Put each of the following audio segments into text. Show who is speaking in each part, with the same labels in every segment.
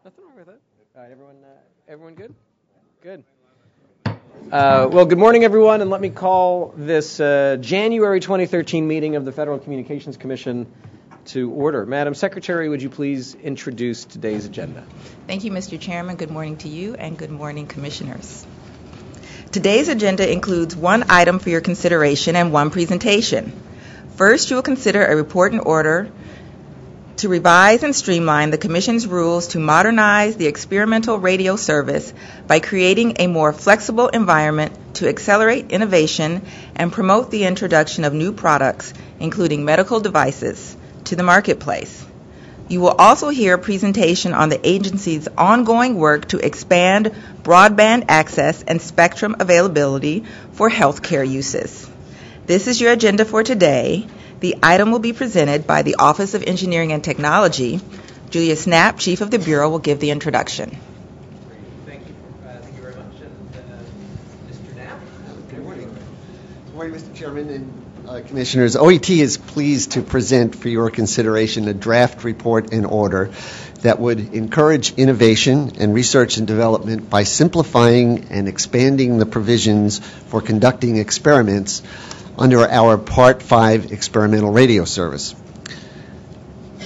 Speaker 1: Nothing wrong with it. All right, everyone good? Good. Well, good morning, everyone, and let me call this January 2013 meeting of the Federal Communications Commission to order. Madam Secretary, would you please introduce today's agenda?
Speaker 2: Thank you, Mr. Chairman. Good morning to you, and good morning, Commissioners. Today's agenda includes one item for your consideration and one presentation. First, you will consider a report and order to revise and streamline the Commission's rules to modernize the experimental radio service by creating a more flexible environment to accelerate innovation and promote the introduction of new products, including medical devices, to the marketplace. You will also hear a presentation on the agency's ongoing work to expand broadband access and spectrum availability for healthcare uses. This is your agenda for today. The item will be presented by the Office of Engineering and Technology. Julia Snap, Chief of the Bureau, will give the introduction.
Speaker 1: Thank you very much. And Mr. Knapp?
Speaker 3: Good morning. Good morning, Mr. Chairman and Commissioners. OET is pleased to present for your consideration a draft report and order that would encourage innovation and research and development by simplifying and expanding the provisions for conducting experiments under our Part 5 experimental radio service.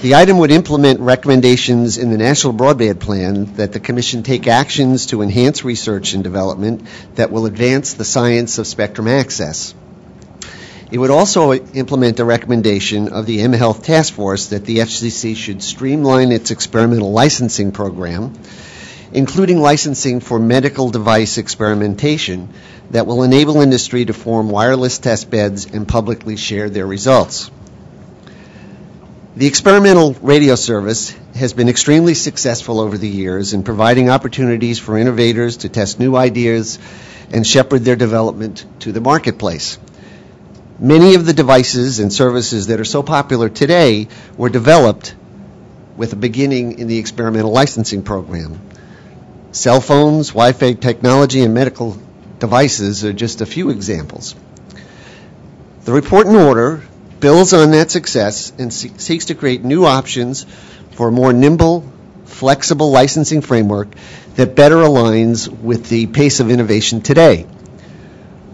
Speaker 3: The item would implement recommendations in the National Broadband Plan that the Commission take actions to enhance research and development that will advance the science of spectrum access. It would also implement a recommendation of the mHealth Task Force that the FCC should streamline its experimental licensing program, including licensing for medical device experimentation that will enable industry to form wireless test beds and publicly share their results. The experimental radio service has been extremely successful over the years in providing opportunities for innovators to test new ideas and shepherd their development to the marketplace. Many of the devices and services that are so popular today were developed with a beginning in the experimental licensing program. Cell phones, Wi-Fi technology, and medical devices are just a few examples. The report and order builds on that success and seeks to create new options for a more nimble, flexible licensing framework that better aligns with the pace of innovation today.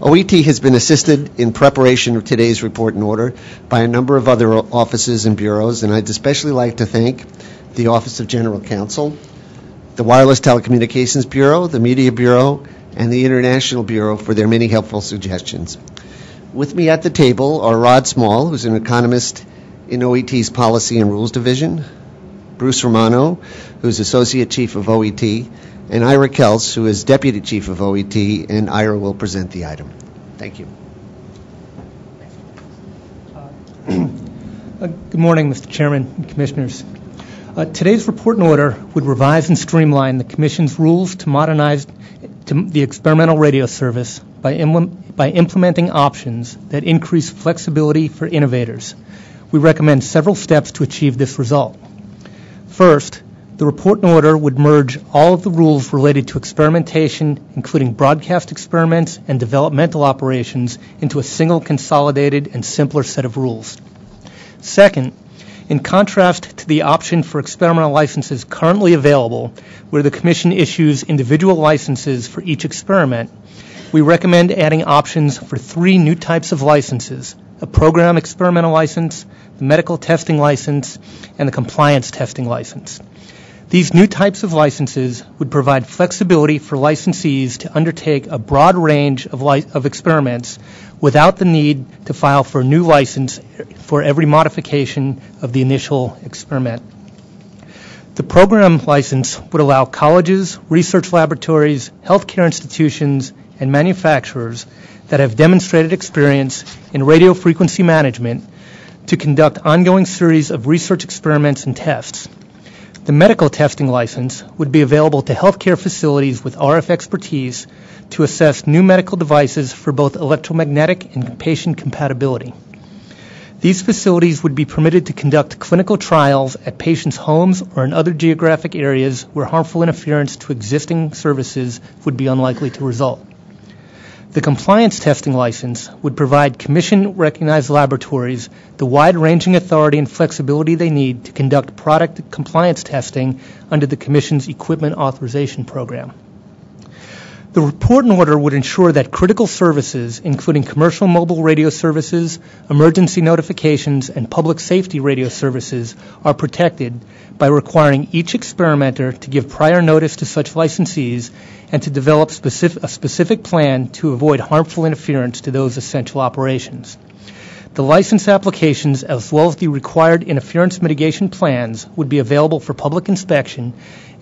Speaker 3: OET has been assisted in preparation of today's report and order by a number of other offices and bureaus, and I'd especially like to thank the Office of General Counsel, the Wireless Telecommunications Bureau, the Media Bureau, and the International Bureau for their many helpful suggestions. With me at the table are Rod Small, who's an economist in OET's Policy and Rules Division, Bruce Romano, who's Associate Chief of OET, and Ira Kels, who is Deputy Chief of OET, and Ira will present the item. Thank you.
Speaker 4: Good morning, Mr. Chairman and Commissioners. Today's report and order would revise and streamline the Commission's rules to modernize the experimental radio service by implementing options that increase flexibility for innovators. We recommend several steps to achieve this result. First, the report and order would merge all of the rules related to experimentation, including broadcast experiments and developmental operations, into a single consolidated and simpler set of rules. Second, in contrast to the option for experimental licenses currently available, where the Commission issues individual licenses for each experiment, we recommend adding options for 3 new types of licenses: a program experimental license, the medical testing license, and the compliance testing license. These new types of licenses would provide flexibility for licensees to undertake a broad range of experiments without the need to file for a new license for every modification of the initial experiment. The program license would allow colleges, research laboratories, healthcare institutions, and manufacturers that have demonstrated experience in radio frequency management to conduct ongoing series of research experiments and tests. The medical testing license would be available to healthcare facilities with RF expertise to assess new medical devices for both electromagnetic and patient compatibility. These facilities would be permitted to conduct clinical trials at patients' homes or in other geographic areas where harmful interference to existing services would be unlikely to result. The compliance testing license would provide commission-recognized laboratories the wide-ranging authority and flexibility they need to conduct product compliance testing under the Commission's Equipment Authorization Program. The report and order would ensure that critical services, including commercial mobile radio services, emergency notifications, and public safety radio services, are protected by requiring each experimenter to give prior notice to such licensees and to develop a specific plan to avoid harmful interference to those essential operations. The license applications, as well as the required interference mitigation plans, would be available for public inspection,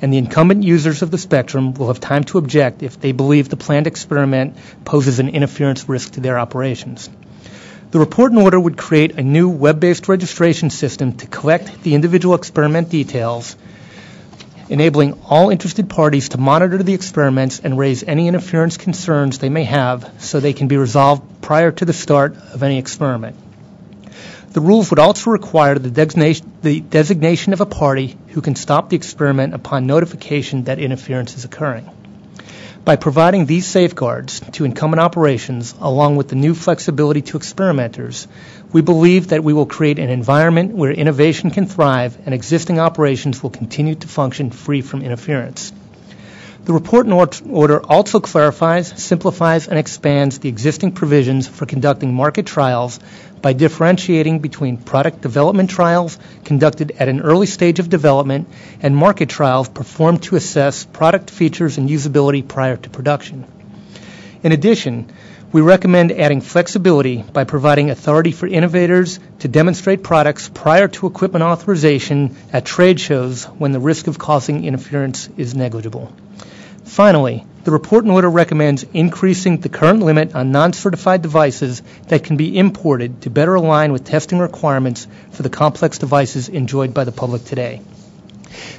Speaker 4: and the incumbent users of the spectrum will have time to object if they believe the planned experiment poses an interference risk to their operations. The report and order would create a new web-based registration system to collect the individual experiment details, enabling all interested parties to monitor the experiments and raise any interference concerns they may have so they can be resolved prior to the start of any experiment. The rules would also require the designation of a party who can stop the experiment upon notification that interference is occurring. By providing these safeguards to incumbent operations, along with the new flexibility to experimenters, we believe that we will create an environment where innovation can thrive and existing operations will continue to function free from interference. The report and order also clarifies, simplifies, and expands the existing provisions for conducting market trials by differentiating between product development trials conducted at an early stage of development and market trials performed to assess product features and usability prior to production. In addition, we recommend adding flexibility by providing authority for innovators to demonstrate products prior to equipment authorization at trade shows when the risk of causing interference is negligible. Finally, the report and order recommends increasing the current limit on non-certified devices that can be imported to better align with testing requirements for the complex devices enjoyed by the public today.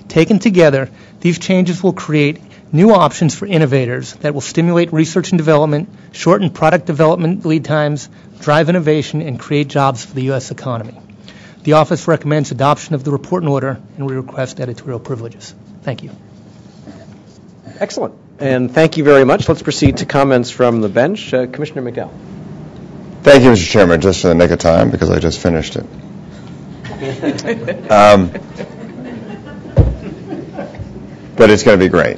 Speaker 4: Taken together, these changes will create new options for innovators that will stimulate research and development, shorten product development lead times, drive innovation, and create jobs for the U.S. economy. The office recommends adoption of the report and order, and we request editorial privileges. Thank you.
Speaker 1: Excellent. And thank you very much. Let's proceed to comments from the bench. Commissioner McDowell.
Speaker 5: Thank you, Mr. Chairman, just in the nick of time because I just finished it. But it's going to be great.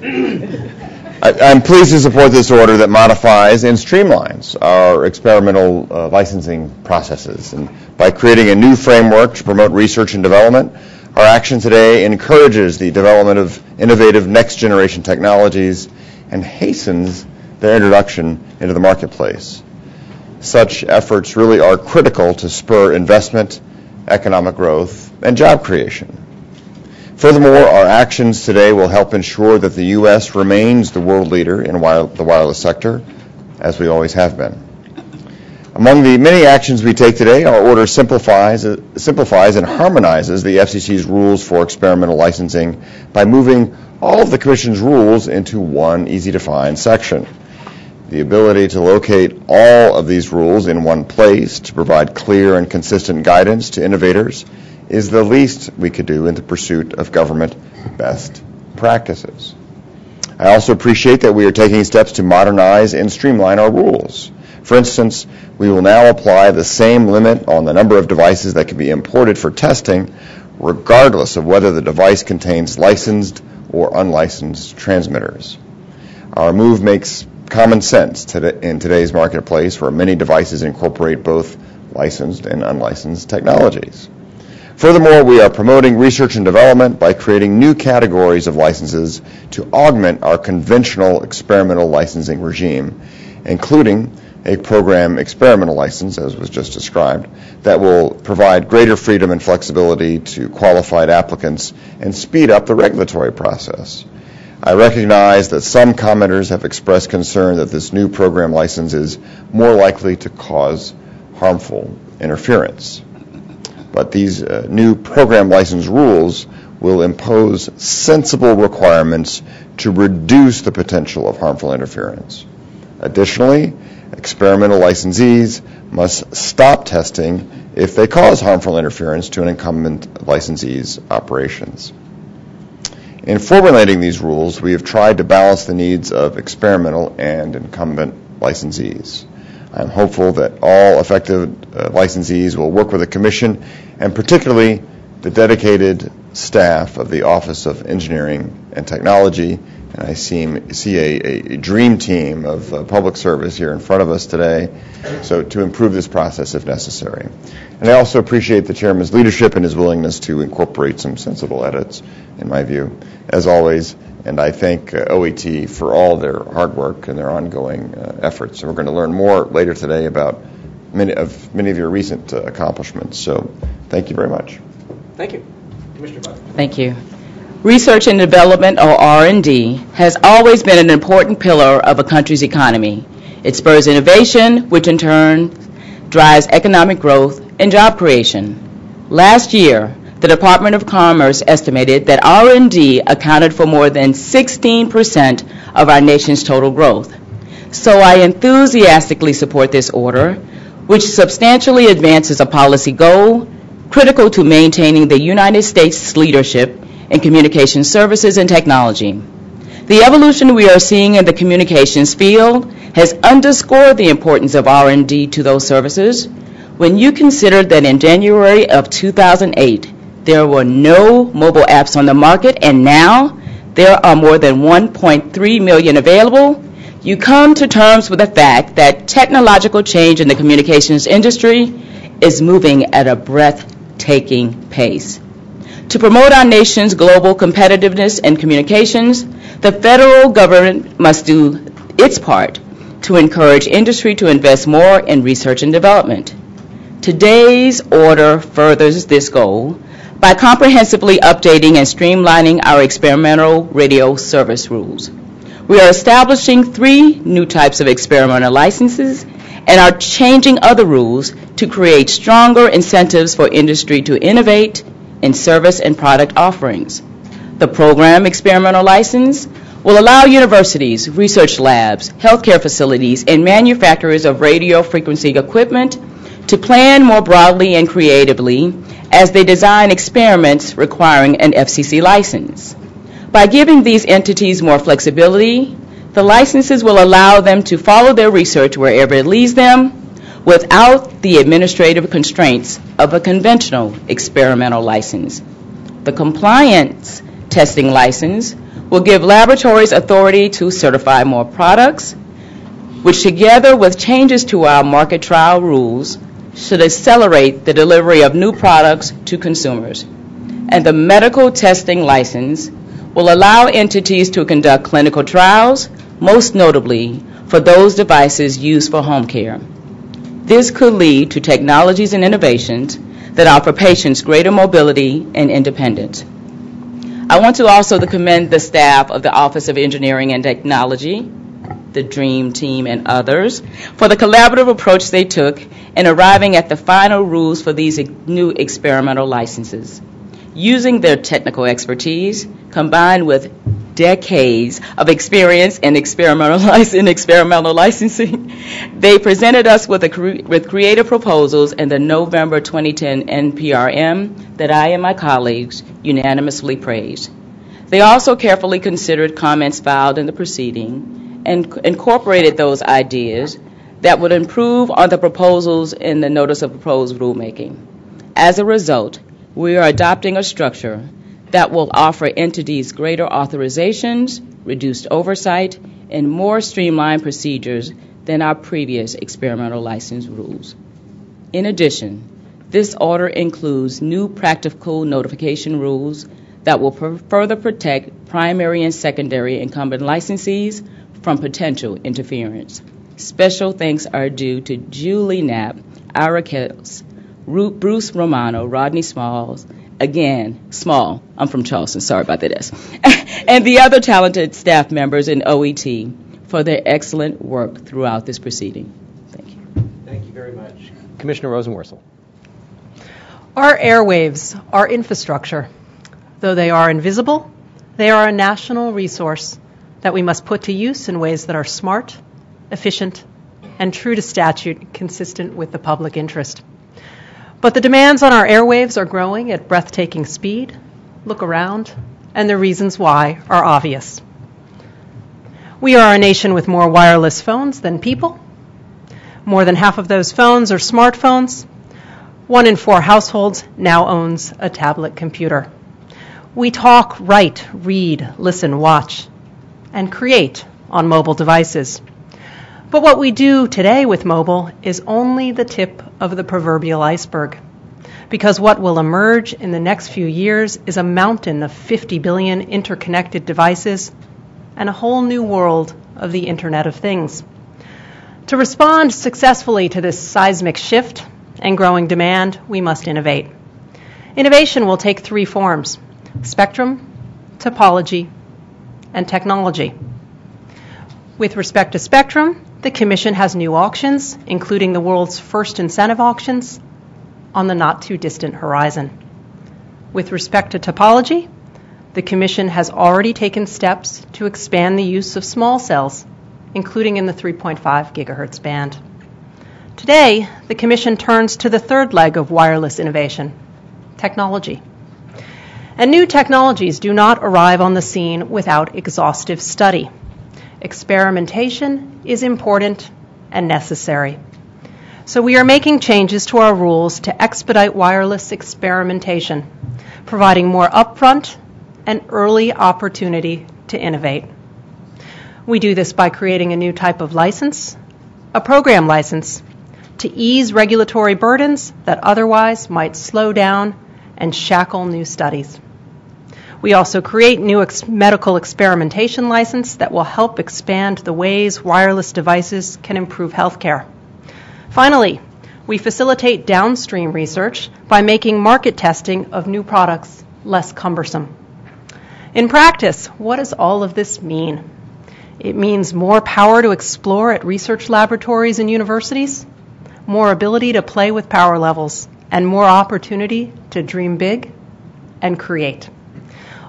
Speaker 5: I'm pleased to support this order that modifies and streamlines our experimental licensing processes. And by creating a new framework to promote research and development, our action today encourages the development of innovative next-generation technologies and hastens their introduction into the marketplace. Such efforts really are critical to spur investment, economic growth, and job creation. Furthermore, our actions today will help ensure that the U.S. remains the world leader in the wireless sector, as we always have been. Among the many actions we take today, our order simplifies and harmonizes the FCC's rules for experimental licensing by moving all of the Commission's rules into one easy-to-find section. The ability to locate all of these rules in one place to provide clear and consistent guidance to innovators is the least we could do in the pursuit of government best practices. I also appreciate that we are taking steps to modernize and streamline our rules. For instance, we will now apply the same limit on the number of devices that can be imported for testing, regardless of whether the device contains licensed or unlicensed transmitters. Our move makes common sense in today's marketplace where many devices incorporate both licensed and unlicensed technologies. Furthermore, we are promoting research and development by creating new categories of licenses to augment our conventional experimental licensing regime, including a program experimental license, as was just described, that will provide greater freedom and flexibility to qualified applicants and speed up the regulatory process. I recognize that some commenters have expressed concern that this new program license is more likely to cause harmful interference. But these new program license rules will impose sensible requirements to reduce the potential of harmful interference. Additionally, experimental licensees must stop testing if they cause harmful interference to an incumbent licensee's operations. In formulating these rules, we have tried to balance the needs of experimental and incumbent licensees. I'm hopeful that all affected licensees will work with the Commission, and particularly the dedicated staff of the Office of Engineering and Technology. And I see a dream team of public service here in front of us today, so to improve this process if necessary. And I also appreciate the Chairman's leadership and his willingness to incorporate some sensible edits, in my view, as always. And I thank OET for all their hard work and their ongoing efforts. And we're going to learn more later today about many of your recent accomplishments. So thank you very much.
Speaker 1: Thank you. Commissioner Buck.
Speaker 6: Thank you. Research and development, or R&D, has always been an important pillar of a country's economy. It spurs innovation, which in turn drives economic growth and job creation. Last year, the Department of Commerce estimated that R&D accounted for more than 16% of our nation's total growth. So I enthusiastically support this order, which substantially advances a policy goal critical to maintaining the United States' leadership in communication services and technology. The evolution we are seeing in the communications field has underscored the importance of R&D to those services. When you consider that in January of 2008, there were no mobile apps on the market, and now there are more than 1.3 million available, you come to terms with the fact that technological change in the communications industry is moving at a breathtaking pace. To promote our nation's global competitiveness in communications, the federal government must do its part to encourage industry to invest more in research and development. Today's order furthers this goal by comprehensively updating and streamlining our experimental radio service rules. We are establishing 3 new types of experimental licenses and are changing other rules to create stronger incentives for industry to innovate in service and product offerings. The program experimental license will allow universities, research labs, healthcare facilities, and manufacturers of radio frequency equipment to plan more broadly and creatively as they design experiments requiring an FCC license. By giving these entities more flexibility, the licenses will allow them to follow their research wherever it leads them without the administrative constraints of a conventional experimental license. The compliance testing license will give laboratories authority to certify more products, which together with changes to our market trial rules should accelerate the delivery of new products to consumers. And the medical testing license will allow entities to conduct clinical trials, most notably for those devices used for home care. This could lead to technologies and innovations that offer patients greater mobility and independence. I want to also commend the staff of the Office of Engineering and Technology, the DREAM team, and others for the collaborative approach they took in arriving at the final rules for these new experimental licenses. Using their technical expertise, combined with decades of experience in experimental licensing, they presented us with creative proposals in the November 2010 NPRM that I and my colleagues unanimously praised. They also carefully considered comments filed in the proceeding and incorporated those ideas that would improve on the proposals in the Notice of Proposed Rulemaking. As a result, we are adopting a structure that will offer entities greater authorizations, reduced oversight, and more streamlined procedures than our previous experimental license rules. In addition, this order includes new practical notification rules that will further protect primary and secondary incumbent licensees from potential interference. Special thanks are due to Julie Knapp, Ira Kells, Bruce Romano, Rodney Smalls, again, Small, I'm from Charleston, sorry about that, and the other talented staff members in OET for their excellent work throughout this proceeding. Thank you.
Speaker 1: Thank you very much. Commissioner Rosenworcel.
Speaker 7: Our airwaves are infrastructure. Though they are invisible, they are a national resource that we must put to use in ways that are smart, efficient, and true to statute, consistent with the public interest. But the demands on our airwaves are growing at breathtaking speed. Look around, and the reasons why are obvious. We are a nation with more wireless phones than people. More than half of those phones are smartphones. 1 in 4 households now owns a tablet computer. We talk, write, read, listen, watch, and create on mobile devices. But what we do today with mobile is only the tip of the proverbial iceberg, because what will emerge in the next few years is a mountain of 50 billion interconnected devices and a whole new world of the Internet of Things. To respond successfully to this seismic shift and growing demand, we must innovate. Innovation will take 3 forms: spectrum, topology, and technology. With respect to spectrum, the Commission has new auctions, including the world's first incentive auctions, on the not-too-distant horizon. With respect to topology, the Commission has already taken steps to expand the use of small cells, including in the 3.5 gigahertz band. Today, the Commission turns to the third leg of wireless innovation, technology. And new technologies do not arrive on the scene without exhaustive study. Experimentation is important and necessary. So we are making changes to our rules to expedite wireless experimentation, providing more upfront and early opportunity to innovate. We do this by creating a new type of license, a program license, to ease regulatory burdens that otherwise might slow down and shackle new studies. We also create new medical experimentation license that will help expand the ways wireless devices can improve healthcare. Finally, we facilitate downstream research by making market testing of new products less cumbersome. In practice, what does all of this mean? It means more power to explore at research laboratories and universities, more ability to play with power levels, and more opportunity to dream big and create.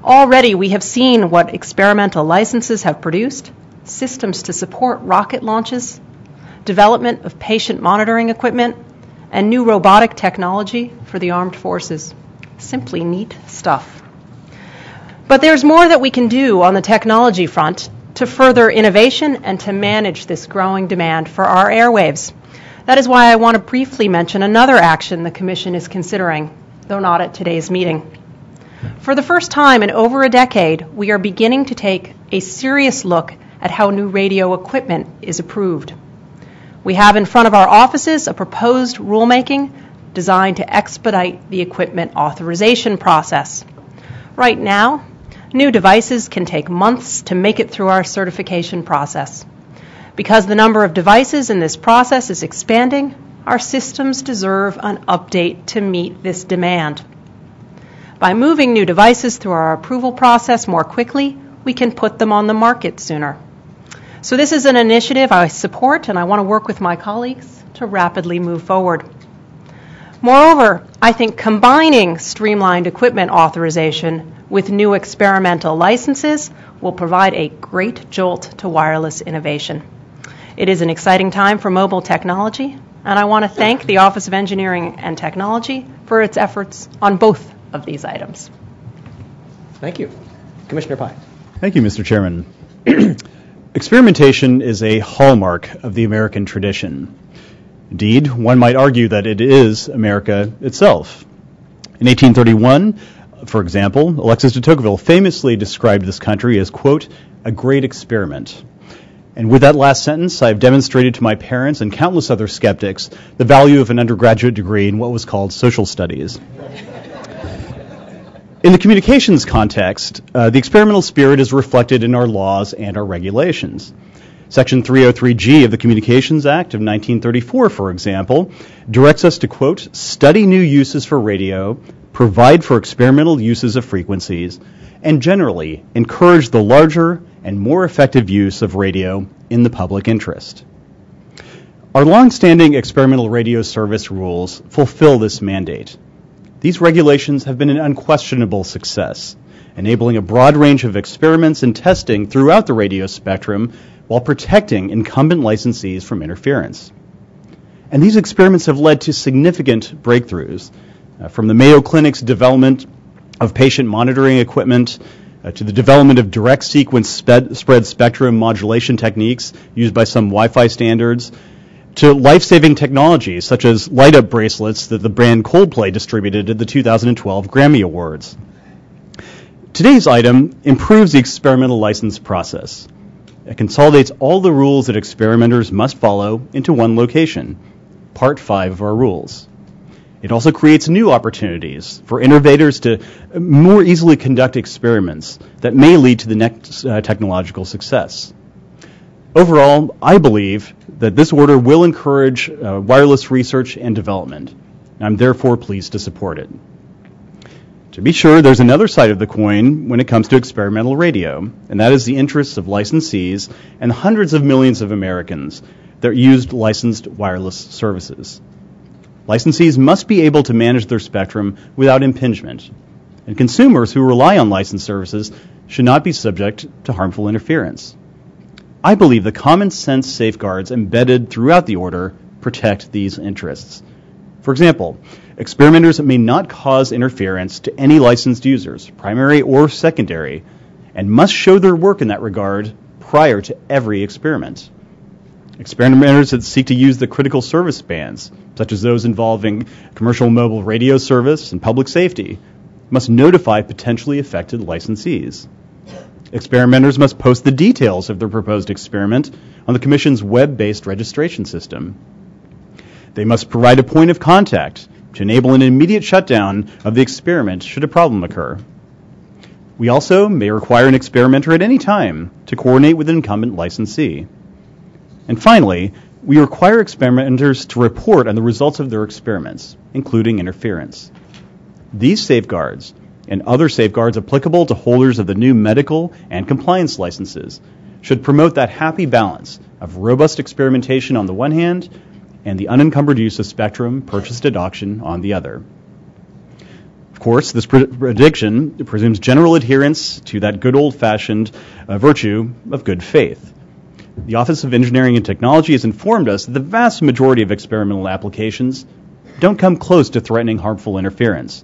Speaker 7: Already, we have seen what experimental licenses have produced: systems to support rocket launches, development of patient monitoring equipment, and new robotic technology for the armed forces. Simply neat stuff. But there's more that we can do on the technology front to further innovation and to manage this growing demand for our airwaves. That is why I want to briefly mention another action the Commission is considering, though not at today's meeting. For the first time in over a decade, we are beginning to take a serious look at how new radio equipment is approved. We have in front of our offices a proposed rulemaking designed to expedite the equipment authorization process. Right now, new devices can take months to make it through our certification process. Because the number of devices in this process is expanding, our systems deserve an update to meet this demand. By moving new devices through our approval process more quickly, we can put them on the market sooner. So this is an initiative I support, and I want to work with my colleagues to rapidly move forward. Moreover, I think combining streamlined equipment authorization with new experimental licenses will provide a great jolt to wireless innovation. It is an exciting time for mobile technology, and I want to thank the Office of Engineering and Technology for its efforts on both of these items.
Speaker 1: Thank you. Commissioner Pai.
Speaker 8: Thank you, Mr. Chairman. Experimentation is a hallmark of the American tradition. Indeed, one might argue that it is America itself. In 1831, for example, Alexis de Tocqueville famously described this country as, quote, a great experiment. And with that last sentence, I have demonstrated to my parents and countless other skeptics the value of an undergraduate degree in what was called social studies. In the communications context, the experimental spirit is reflected in our laws and our regulations. Section 303G of the Communications Act of 1934, for example, directs us to, quote, study new uses for radio, provide for experimental uses of frequencies, and generally encourage the larger and more effective use of radio in the public interest. Our long-standing experimental radio service rules fulfill this mandate. These regulations have been an unquestionable success, enabling a broad range of experiments and testing throughout the radio spectrum while protecting incumbent licensees from interference. And these experiments have led to significant breakthroughs, from the Mayo Clinic's development of patient monitoring equipment to the development of direct sequence spread spectrum modulation techniques used by some Wi-Fi standards, to life-saving technologies such as light-up bracelets that the brand Coldplay distributed at the 2012 Grammy Awards. Today's item improves the experimental license process. It consolidates all the rules that experimenters must follow into one location, Part 5 of our rules. It also creates new opportunities for innovators to more easily conduct experiments that may lead to the next technological success. Overall, I believe that this order will encourage wireless research and development. I'm therefore pleased to support it. To be sure, there's another side of the coin when it comes to experimental radio, and that is the interests of licensees and hundreds of millions of Americans that used licensed wireless services. Licensees must be able to manage their spectrum without impingement, and consumers who rely on licensed services should not be subject to harmful interference. I believe the common sense safeguards embedded throughout the order protect these interests. For example, experimenters may not cause interference to any licensed users, primary or secondary, and must show their work in that regard prior to every experiment. Experimenters that seek to use the critical service bands, such as those involving commercial mobile radio service and public safety, must notify potentially affected licensees. Experimenters must post the details of their proposed experiment on the Commission's web-based registration system. They must provide a point of contact to enable an immediate shutdown of the experiment should a problem occur. We also may require an experimenter at any time to coordinate with an incumbent licensee. And finally, we require experimenters to report on the results of their experiments, including interference. These safeguards and other safeguards applicable to holders of the new medical and compliance licenses should promote that happy balance of robust experimentation on the one hand and the unencumbered use of spectrum purchased at auction on the other. Of course, this prediction presumes general adherence to that good old-fashioned virtue of good faith. The Office of Engineering and Technology has informed us that the vast majority of experimental applications don't come close to threatening harmful interference.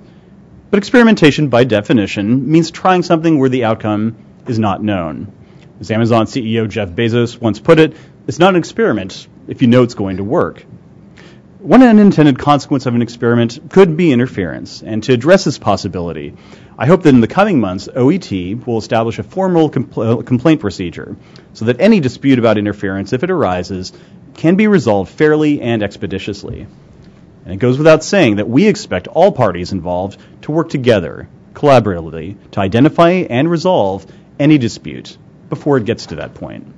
Speaker 8: But experimentation, by definition, means trying something where the outcome is not known. As Amazon CEO Jeff Bezos once put it, it's not an experiment if you know it's going to work. One unintended consequence of an experiment could be interference, and to address this possibility, I hope that in the coming months, OET will establish a formal complaint procedure so that any dispute about interference, if it arises, can be resolved fairly and expeditiously. And it goes without saying that we expect all parties involved to work together, collaboratively, to identify and resolve any dispute before it gets to that point.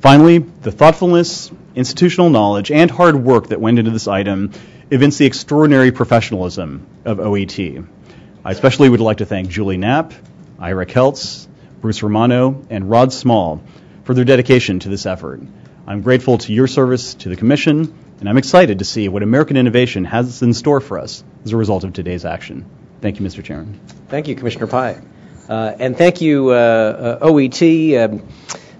Speaker 8: Finally, the thoughtfulness, institutional knowledge, and hard work that went into this item evince the extraordinary professionalism of OET. I especially would like to thank Julie Knapp, Ira Keltz, Bruce Romano, and Rod Small for their dedication to this effort. I'm grateful to your service to the Commission, and I'm excited to see what American innovation has in store for us as a result of today's action. Thank you, Mr. Chairman.
Speaker 1: Thank you, Commissioner Pai. And thank you, OET.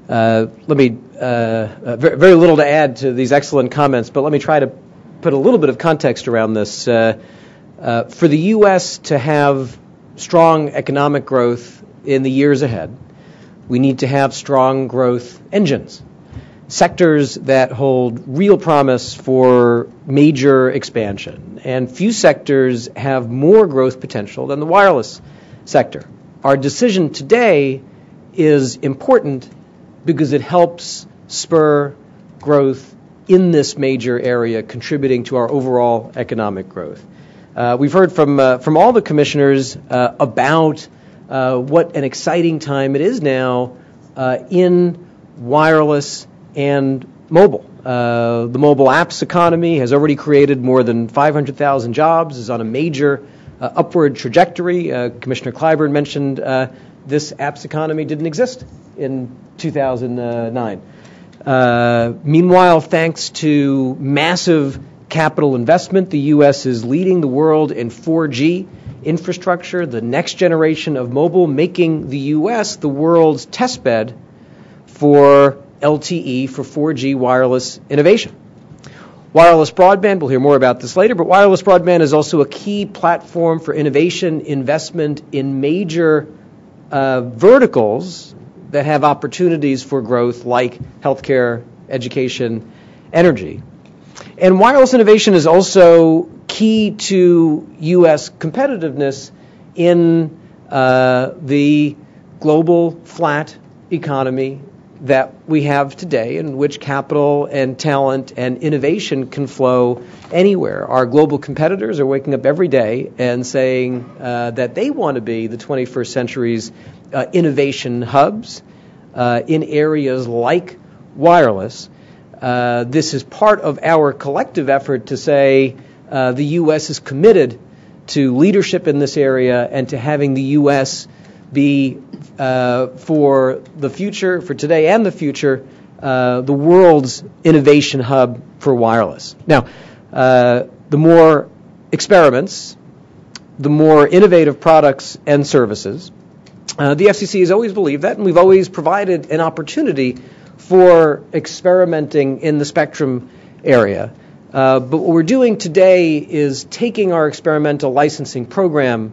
Speaker 1: Let me, very little to add to these excellent comments, but let me try to put a little bit of context around this. For the U.S. to have strong economic growth in the years ahead, we need to have strong growth engines, sectors that hold real promise for major expansion. And few sectors have more growth potential than the wireless sector. Our decision today is important because it helps spur growth in this major area, contributing to our overall economic growth. We've heard from all the commissioners about what an exciting time it is now in wireless and mobile. The mobile apps economy has already created more than 500,000 jobs, is on a major upward trajectory. Commissioner Clyburn mentioned this apps economy didn't exist in 2009. Meanwhile, thanks to massive capital investment, the U.S. is leading the world in 4G infrastructure, the next generation of mobile, making the U.S. the world's testbed for LTE, for 4G wireless innovation. Wireless broadband, we'll hear more about this later, but wireless broadband is also a key platform for innovation, investment in major verticals that have opportunities for growth like healthcare, education, energy. And wireless innovation is also key to U.S. competitiveness in the global flat economy that we have today, in which capital and talent and innovation can flow anywhere. Our global competitors are waking up every day and saying that they want to be the 21st century's innovation hubs in areas like wireless. This is part of our collective effort to say the U.S. is committed to leadership in this area and to having the U.S. be, for the future, for today and the future, the world's innovation hub for wireless. Now, the more experiments, the more innovative products and services. The FCC has always believed that, and we've always provided an opportunity for experimenting in the spectrum area. But what we're doing today is taking our experimental licensing program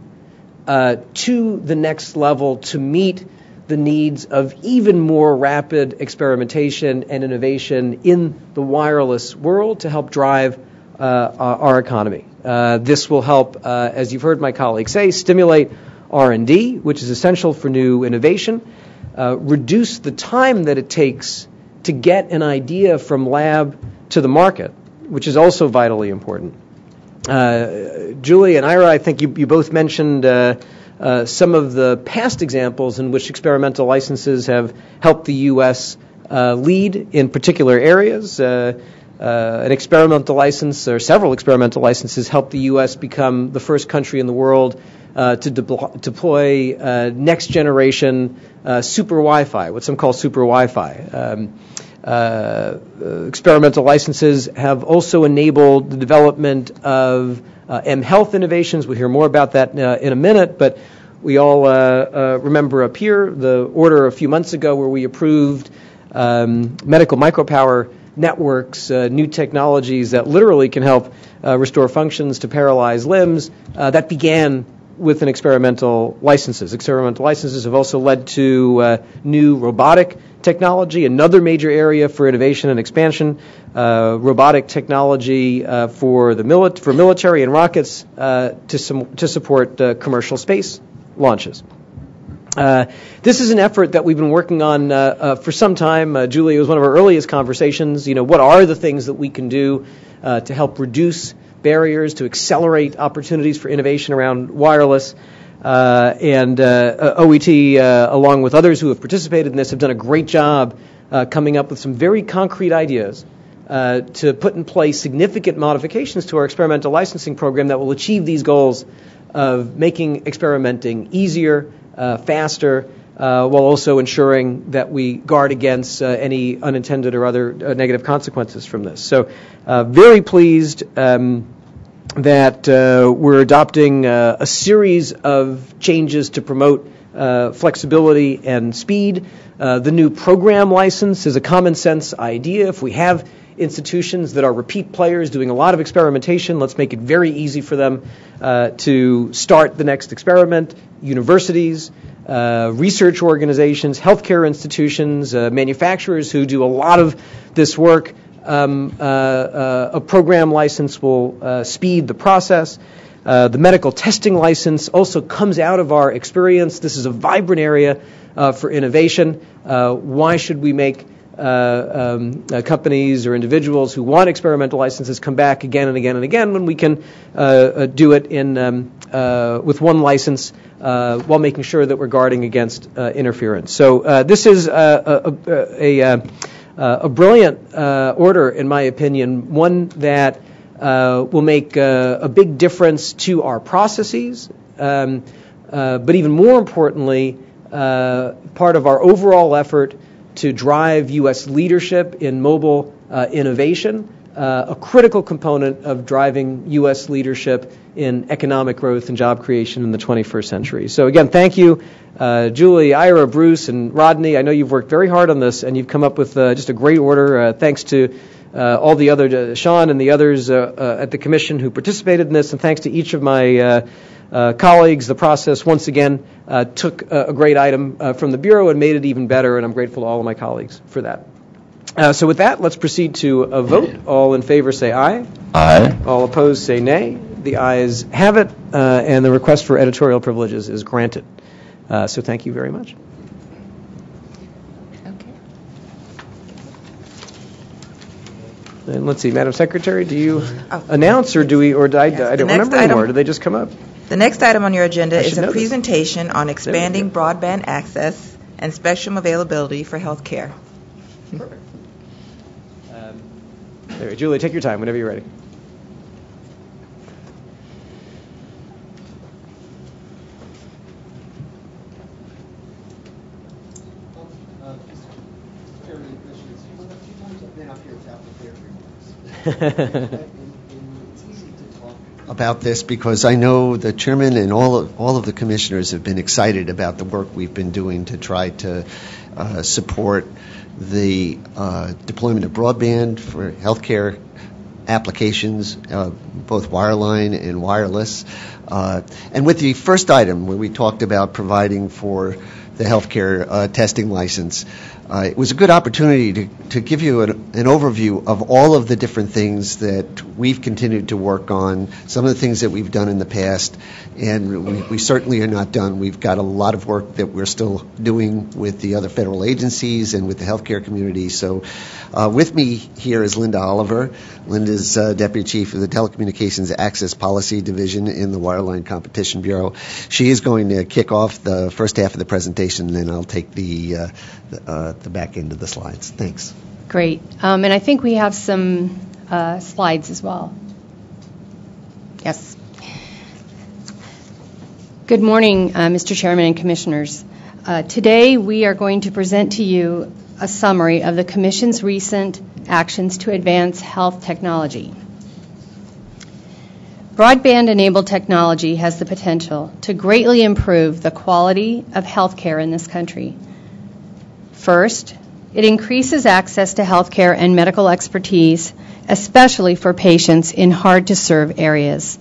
Speaker 1: to the next level to meet the needs of even more rapid experimentation and innovation in the wireless world to help drive our economy. This will help, as you've heard my colleagues say, stimulate R&D, which is essential for new innovation, reduce the time that it takes to get an idea from lab to the market, which is also vitally important. Julie and Ira, I think you both mentioned some of the past examples in which experimental licenses have helped the U.S. Lead in particular areas. An experimental license, or several experimental licenses, helped the U.S. become the first country in the world to deploy next-generation super Wi-Fi, what some call super Wi-Fi. Experimental licenses have also enabled the development of mHealth innovations. We'll hear more about that in a minute, but we all remember up here the order a few months ago where we approved medical micropower networks, new technologies that literally can help restore functions to paralyzed limbs. That began with an experimental licenses. Experimental licenses have also led to new robotic technology, another major area for innovation and expansion. Robotic technology for military and rockets to support commercial space launches. This is an effort that we've been working on for some time. Julie, it was one of our earliest conversations. What are the things that we can do to help reduce barriers, to accelerate opportunities for innovation around wireless? And OET, along with others who have participated in this, have done a great job coming up with some very concrete ideas to put in place significant modifications to our experimental licensing program that will achieve these goals of making experimenting easier, faster, while also ensuring that we guard against any unintended or other negative consequences from this. So very pleased that we're adopting a series of changes to promote flexibility and speed. The new program license is a common sense idea. If we have institutions that are repeat players doing a lot of experimentation, let's make it very easy for them to start the next experiment. Universities, research organizations, healthcare institutions, manufacturers who do a lot of this work. A program license will speed the process. The medical testing license also comes out of our experience. This is a vibrant area for innovation. Why should we make companies or individuals who want experimental licenses come back again and again and again when we can do it with one license while making sure that we're guarding against interference? So this is a brilliant order, in my opinion, one that will make a big difference to our processes, but even more importantly, part of our overall effort to drive U.S. leadership in mobile innovation, a critical component of driving U.S. leadership in economic growth and job creation in the 21st century. So again, thank you, Julie, Ira, Bruce, and Rodney. I know you've worked very hard on this, and you've come up with just a great order. Thanks to all the other, Sean and the others at the Commission who participated in this, and thanks to each of my colleagues. The process, once again, took a great item from the Bureau and made it even better, and I'm grateful to all of my colleagues for that. So with that, let's proceed to a vote. All in favor say aye.
Speaker 5: Aye.
Speaker 1: All opposed say nay. The ayes have it, and the request for editorial privileges is granted. So thank you very much.
Speaker 2: Okay.
Speaker 1: And let's see, Madam Secretary, do you announce, or do we, or I don't remember anymore. Do they just come up?
Speaker 2: The next item on your agenda is a
Speaker 1: know this.
Speaker 2: presentation on expanding broadband access and spectrum availability for health care.
Speaker 1: Perfect. There, Julie, take your time whenever you're ready.
Speaker 3: About this because I know the chairman and all of the commissioners have been excited about the work we've been doing to try to support the deployment of broadband for healthcare applications, both wireline and wireless. And with the first item where we talked about providing for the healthcare testing license, it was a good opportunity to give you an overview of all of the different things that we've continued to work on, some of the things that we've done in the past, and we certainly are not done. We've got a lot of work that we're still doing with the other federal agencies and with the healthcare community. So with me here is Linda Oliver. Linda's Deputy Chief of the Telecommunications Access Policy Division in the Wireline Competition Bureau. She is going to kick off the first half of the presentation, and then I'll take the back end of the slides. Thanks.
Speaker 9: Great. And I think we have some slides as well. Yes. Good morning, Mr. Chairman and Commissioners. Today we are going to present to you a summary of the Commission's recent actions to advance health technology. Broadband-enabled technology has the potential to greatly improve the quality of health care in this country. First, it increases access to health care and medical expertise, especially for patients in hard-to-serve areas.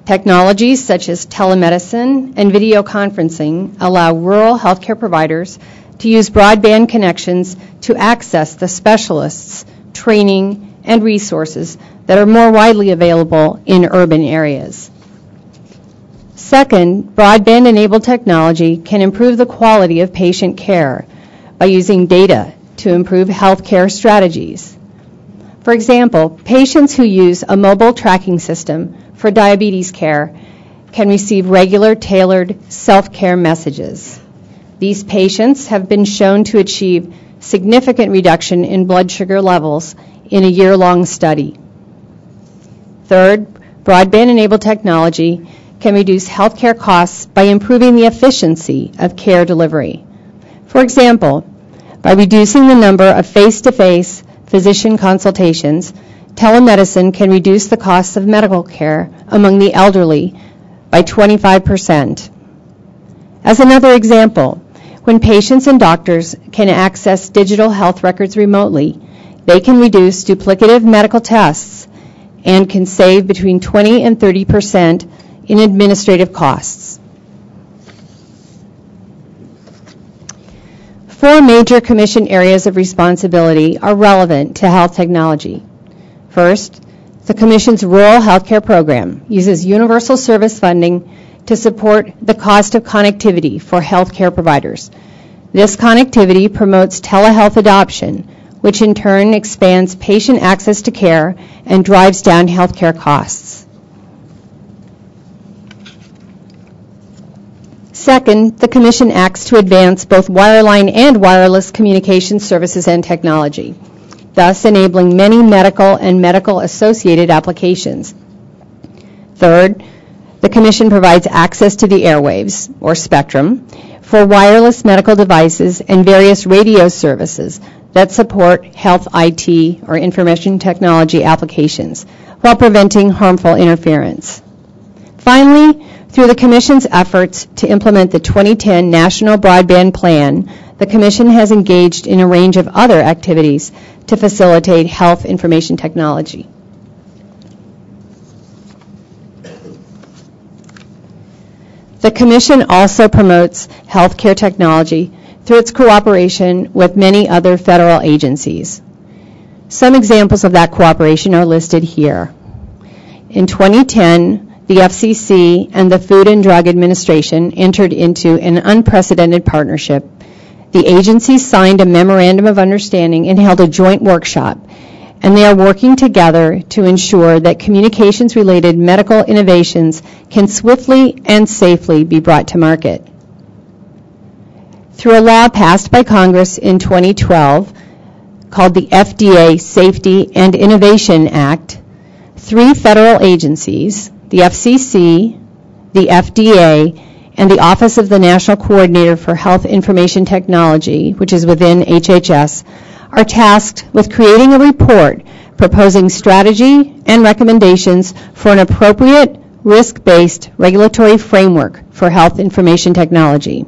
Speaker 9: Technologies such as telemedicine and video conferencing allow rural healthcare providers to use broadband connections to access the specialists, training, and resources that are more widely available in urban areas. Second, broadband-enabled technology can improve the quality of patient care by using data to improve healthcare strategies. For example, patients who use a mobile tracking system for diabetes care can receive regular tailored self-care messages. These patients have been shown to achieve significant reduction in blood sugar levels in a year-long study. Third, broadband-enabled technology can reduce healthcare costs by improving the efficiency of care delivery. For example, by reducing the number of face-to-face physician consultations, telemedicine can reduce the costs of medical care among the elderly by 25%. As another example, when patients and doctors can access digital health records remotely, they can reduce duplicative medical tests and can save between 20 and 30% in administrative costs. 4 major Commission areas of responsibility are relevant to health technology. First, the Commission's Rural Healthcare Program uses universal service funding to support the cost of connectivity for healthcare providers. This connectivity promotes telehealth adoption, which in turn expands patient access to care and drives down healthcare costs. Second, the Commission acts to advance both wireline and wireless communication services and technology, thus enabling many medical and medical-associated applications. Third, the Commission provides access to the airwaves, or spectrum, for wireless medical devices and various radio services that support health IT, or information technology applications, while preventing harmful interference. Finally, through the Commission's efforts to implement the 2010 National Broadband Plan, the Commission has engaged in a range of other activities to facilitate health information technology. The Commission also promotes healthcare technology through its cooperation with many other federal agencies. Some examples of that cooperation are listed here. In 2010, the FCC and the Food and Drug Administration entered into an unprecedented partnership. The agencies signed a memorandum of understanding and held a joint workshop, and they are working together to ensure that communications-related medical innovations can swiftly and safely be brought to market. Through a law passed by Congress in 2012 called the FDA Safety and Innovation Act, 3 federal agencies, the FCC, the FDA, and the Office of the National Coordinator for Health Information Technology, which is within HHS, are tasked with creating a report proposing strategy and recommendations for an appropriate risk-based regulatory framework for health information technology.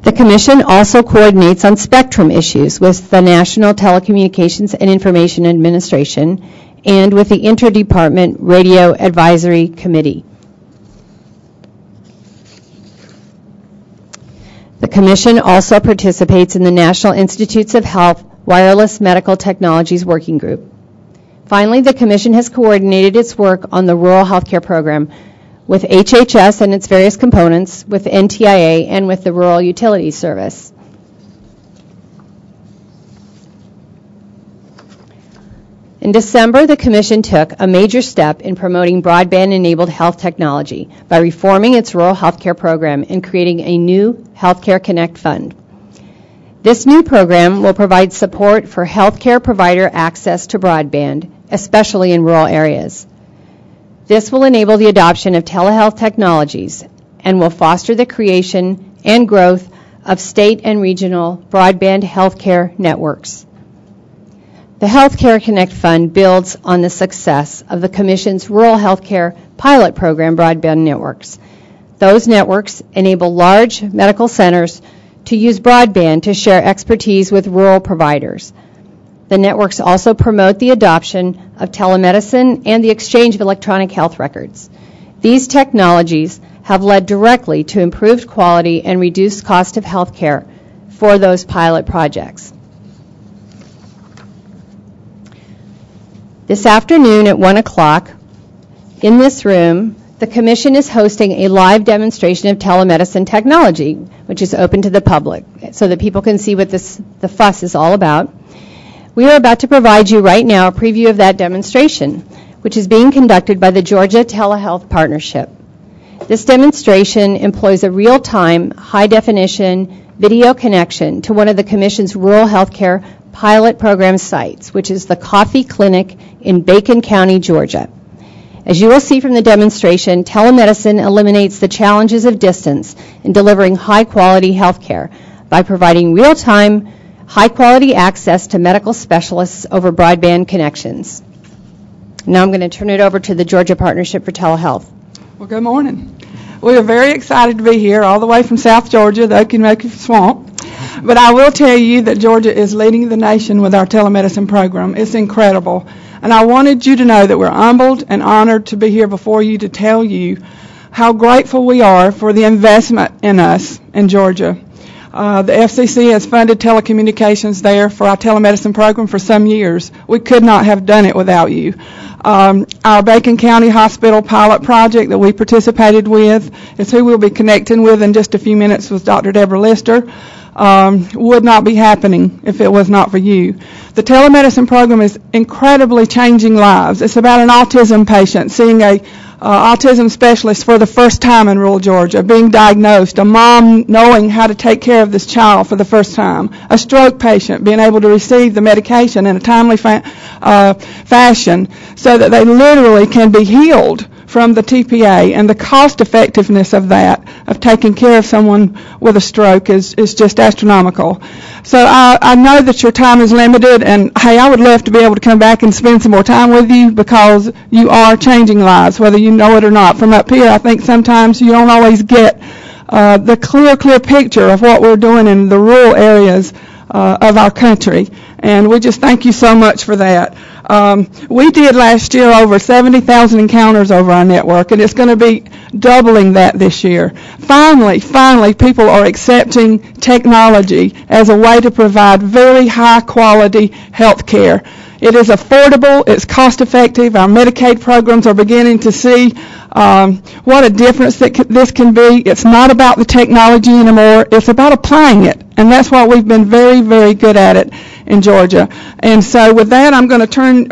Speaker 9: The Commission also coordinates on spectrum issues with the National Telecommunications and Information Administration and with the Interdepartment Radio Advisory Committee. The Commission also participates in the National Institutes of Health Wireless Medical Technologies Working Group. Finally, the Commission has coordinated its work on the Rural Healthcare Program with HHS and its various components, with NTIA, and with the Rural Utilities Service. In December, the Commission took a major step in promoting broadband-enabled health technology by reforming its rural healthcare program and creating a new Healthcare Connect Fund. This new program will provide support for healthcare provider access to broadband, especially in rural areas. This will enable the adoption of telehealth technologies and will foster the creation and growth of state and regional broadband healthcare networks. The Healthcare Connect Fund builds on the success of the Commission's Rural Healthcare Pilot Program broadband networks. Those networks enable large medical centers to use broadband to share expertise with rural providers. The networks also promote the adoption of telemedicine and the exchange of electronic health records. These technologies have led directly to improved quality and reduced cost of health care for those pilot projects. This afternoon at 1 o'clock, in this room, the Commission is hosting a live demonstration of telemedicine technology, which is open to the public, so that people can see what the fuss is all about. We are about to provide you right now a preview of that demonstration, which is being conducted by the Georgia Telehealth Partnership. This demonstration employs a real-time, high-definition video connection to one of the Commission's rural healthcare pilot program sites, which is the Coffee Clinic in Bacon County, Georgia. As you will see from the demonstration, telemedicine eliminates the challenges of distance in delivering high-quality health care by providing real-time, high-quality access to medical specialists over broadband connections. Now I'm going to turn it over to the Georgia Partnership for Telehealth.
Speaker 10: Well, good morning. We are very excited to be here all the way from South Georgia, the Okemukee Swamp. But I will tell you that Georgia is leading the nation with our telemedicine program. It's incredible. And I wanted you to know that we're humbled and honored to be here before you to tell you how grateful we are for the investment in us in Georgia. The FCC has funded telecommunications there for our telemedicine program for some years. We could not have done it without you. Our Bacon County Hospital pilot project that we participated with is who we'll be connecting with in just a few minutes with Dr. Deborah Lister. Would not be happening if it was not for you. The telemedicine program is incredibly changing lives. It's about an autism patient seeing a autism specialist for the first time in rural Georgia, being diagnosed, a mom knowing how to take care of this child for the first time, a stroke patient being able to receive the medication in a timely fashion so that they literally can be healed from the TPA, and the cost effectiveness of that, of taking care of someone with a stroke, is just astronomical. So I know that your time is limited, and hey, I would love to be able to come back and spend some more time with you, because you are changing lives, whether you know it or not. From up here, I think sometimes you don't always get the clear picture of what we're doing in the rural areas of our country. And we just thank you so much for that. We did last year over 70,000 encounters over our network, and it's going to be doubling that this year. Finally, people are accepting technology as a way to provide very high-quality health care. It is affordable, it's cost-effective. Our Medicaid programs are beginning to see what a difference that this can be. It's not about the technology anymore, it's about applying it. And that's why we've been very, very good at it in Georgia. And so with that, I'm going to turn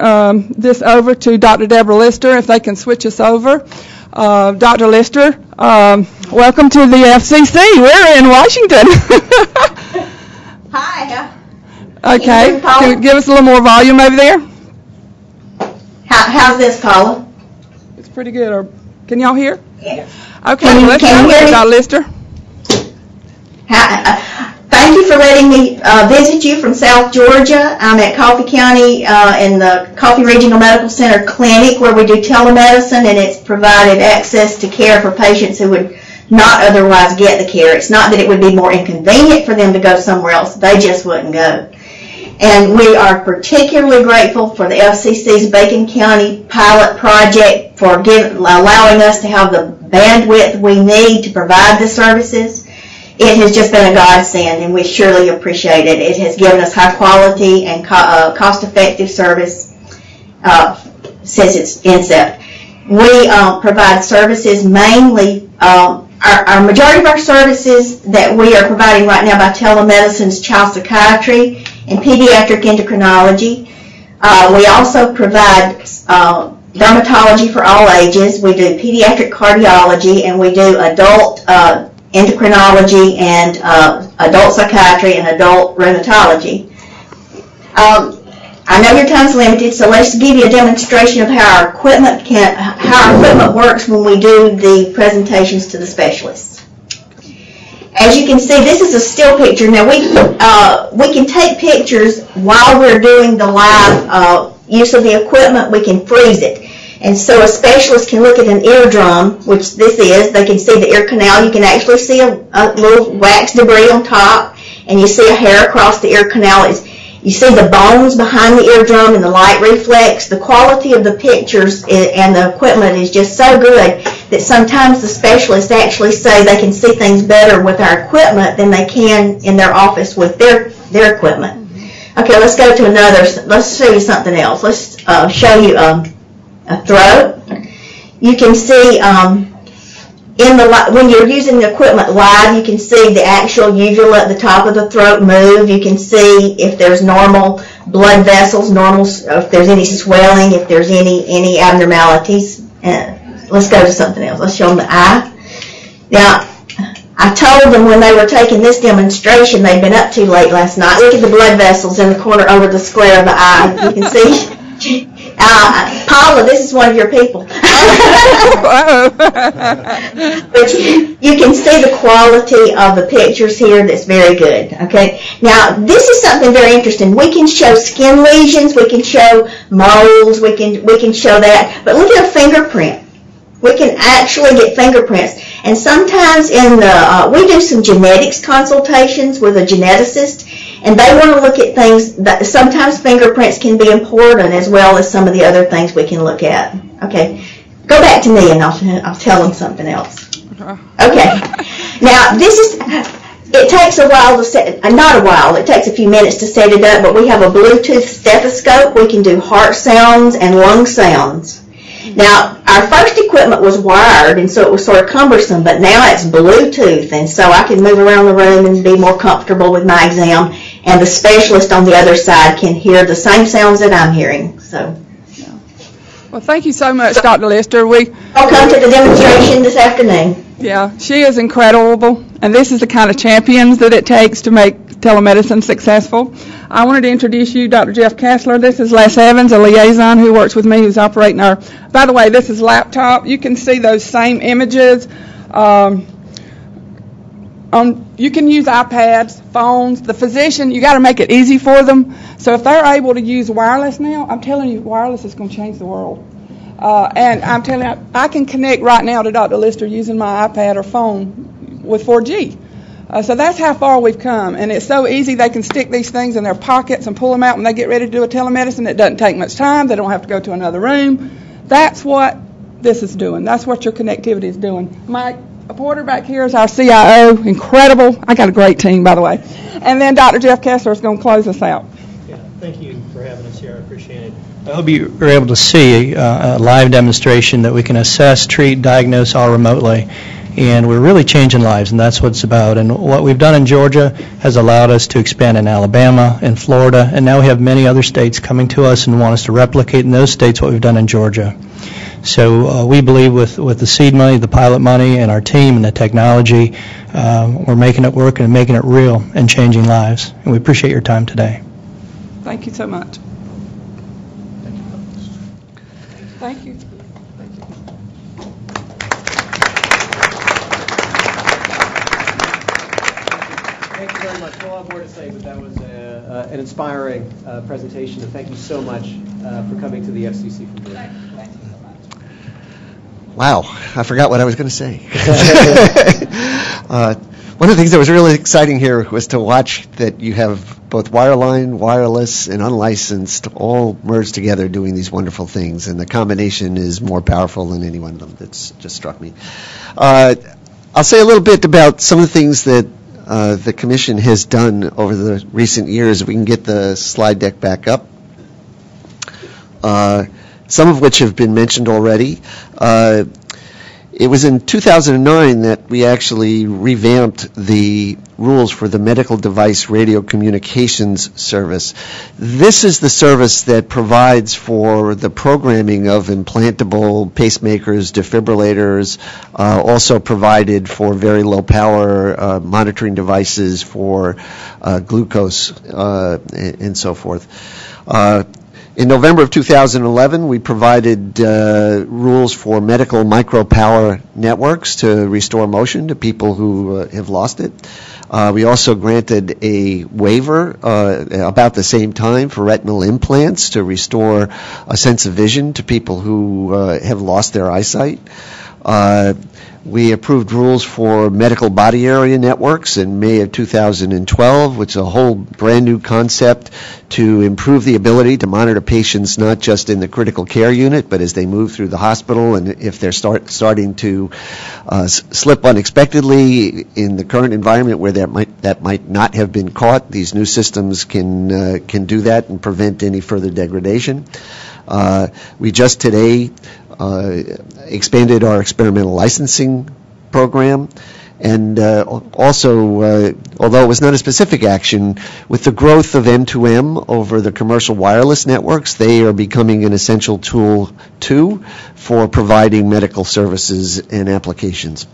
Speaker 10: this over to Dr. Deborah Lister, if they can switch us over. Dr. Lister, welcome to the FCC. We're in Washington.
Speaker 11: Hi.
Speaker 10: Okay, can you give us a little more volume over there?
Speaker 11: How's this, Paula?
Speaker 10: It's pretty good. Or can y'all hear?
Speaker 11: Yeah.
Speaker 10: Okay, let's go ahead, Dr. Lister.
Speaker 11: Thank you for letting me visit you from South Georgia. I'm at Coffee County in the Coffee Regional Medical Center Clinic, where we do telemedicine, and it's provided access to care for patients who would not otherwise get the care. It's not that it would be more inconvenient for them to go somewhere else. They just wouldn't go. And we are particularly grateful for the FCC's Bacon County pilot project for allowing us to have the bandwidth we need to provide the services. It has just been a godsend, and we surely appreciate it. It has given us high quality and cost-effective service since its inception. We provide services mainly, our majority of our services that we are providing right now by telemedicine is child psychiatry and pediatric endocrinology. We also provide dermatology for all ages. We do pediatric cardiology, and we do adult endocrinology and adult psychiatry and adult rheumatology. I know your time's limited, so let's give you a demonstration of how our equipment works when we do the presentations to the specialists. As you can see, this is a still picture. Now we can take pictures while we're doing the live use of the equipment. We can freeze it. And so a specialist can look at an eardrum, which this is. They can see the ear canal. You can actually see a little wax debris on top, and you see a hair across the ear canal. You see the bones behind the eardrum and the light reflex. The quality of the pictures and the equipment is just so good that sometimes the specialists actually say they can see things better with our equipment than they can in their office with their equipment. Okay, let's go to let's show you something else. Let's show you a throat. You can see when you're using the equipment live, you can see the actual uvula at the top of the throat move. You can see if there's normal blood vessels, if there's any swelling, if there's any abnormalities. Let's go to something else. Let's show them the eye. Now, I told them when they were taking this demonstration, they'd been up too late last night. Look at the blood vessels in the corner over the square of the eye. You can see. Paula, this is one of your people. But you can see the quality of the pictures here. That's very good. Okay. Now, this is something very interesting. We can show skin lesions. We can show moles. We can show that. But look at a fingerprint. We can actually get fingerprints. And sometimes we do some genetics consultations with a geneticist, and they want to look at things that sometimes fingerprints can be important as well as some of the other things we can look at. Okay, go back to me and I'll tell them something else. Okay, now it takes a while to set, not a while, it takes a few minutes to set it up, but we have a Bluetooth stethoscope. We can do heart sounds and lung sounds. Now, our first equipment was wired, and so it was sort of cumbersome, but now it's Bluetooth, and so I can move around the room and be more comfortable with my exam, and the specialist on the other side can hear the same sounds that I'm hearing. So,
Speaker 10: well, thank you so much, Dr. Lister.
Speaker 11: I'll come to the demonstration this afternoon.
Speaker 10: Yeah, she is incredible, and this is the kind of champions that it takes to make telemedicine successful. I wanted to introduce you, Dr. Jeff Kessler. This is Les Evans, a liaison who works with me, who's operating our, by the way, this is laptop. You can see those same images. You can use iPads, phones. The physician, you got to make it easy for them. So if they're able to use wireless now, I'm telling you, wireless is going to change the world. And I'm telling you, I can connect right now to Dr. Lister using my iPad or phone with 4G. So that's how far we've come, and it's so easy. They can stick these things in their pockets and pull them out when they get ready to do a telemedicine. It doesn't take much time. They don't have to go to another room. That's what this is doing. That's what your connectivity is doing. Mike Porter back here is our CIO. Incredible. I got a great team, by the way. And then Dr. Jeff Kessler is going to close us out.
Speaker 12: Yeah, thank you for having us here. I appreciate it. I hope you were able to see a live demonstration that we can assess, treat, diagnose all remotely. And we're really changing lives, and that's what it's about. And what we've done in Georgia has allowed us to expand in Alabama and Florida, and now we have many other states coming to us and want us to replicate in those states what we've done in Georgia. So we believe with the seed money, the pilot money, and our team and the technology, we're making it work and making it real and changing lives. And we appreciate your time today.
Speaker 10: Thank you so much. Thank you.
Speaker 1: Thank you very much. We'll have more to say, but that was an inspiring presentation, and thank you so much for coming to the FCC from Georgia.
Speaker 3: Wow, I forgot what I was going to say. One of the things that was really exciting here was to watch that you have both wireline, wireless, and unlicensed all merged together doing these wonderful things, and the combination is more powerful than any one of them. That's just struck me. I'll say a little bit about some of the things that the Commission has done over the recent years. If we can get the slide deck back up. Some of which have been mentioned already. It was in 2009 that we actually revamped the rules for the medical device radio communications service. This is the service that provides for the programming of implantable pacemakers, defibrillators, also provided for very low power monitoring devices for glucose and so forth. In November of 2011, we provided rules for medical micro-power networks to restore motion to people who have lost it. We also granted a waiver about the same time for retinal implants to restore a sense of vision to people who have lost their eyesight. We approved rules for medical body area networks in May of 2012, which is a whole brand new concept to improve the ability to monitor patients not just in the critical care unit, but as they move through the hospital, and if they're starting to slip unexpectedly in the current environment where that might not have been caught, these new systems can do that and prevent any further degradation. We just today expanded our experimental licensing program, and also, although it was not a specific action, with the growth of M2M over the commercial wireless networks, they are becoming an essential tool, too, for providing medical services and applications.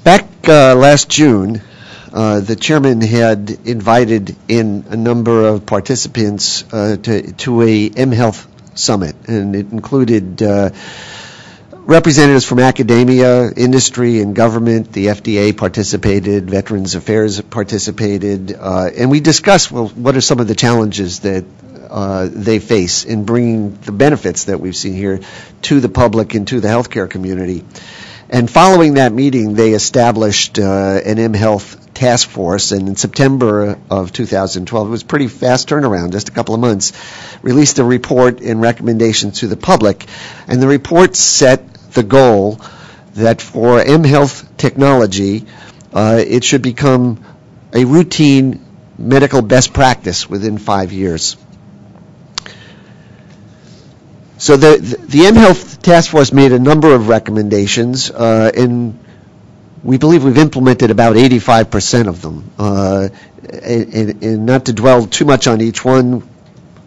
Speaker 3: Back last June, the chairman had invited in a number of participants to a mHealth summit, and it included representatives from academia, industry, and government. The FDA participated, Veterans Affairs participated, and we discussed, well, what are some of the challenges that they face in bringing the benefits that we've seen here to the public and to the healthcare community. And following that meeting, they established an mHealth task force, and in September of 2012, it was a pretty fast turnaround, just a couple of months, released a report and recommendations to the public. And the report set the goal that for mHealth technology, it should become a routine medical best practice within 5 years. So the mHealth task force made a number of recommendations, and we believe we've implemented about 85% of them. And not to dwell too much on each one,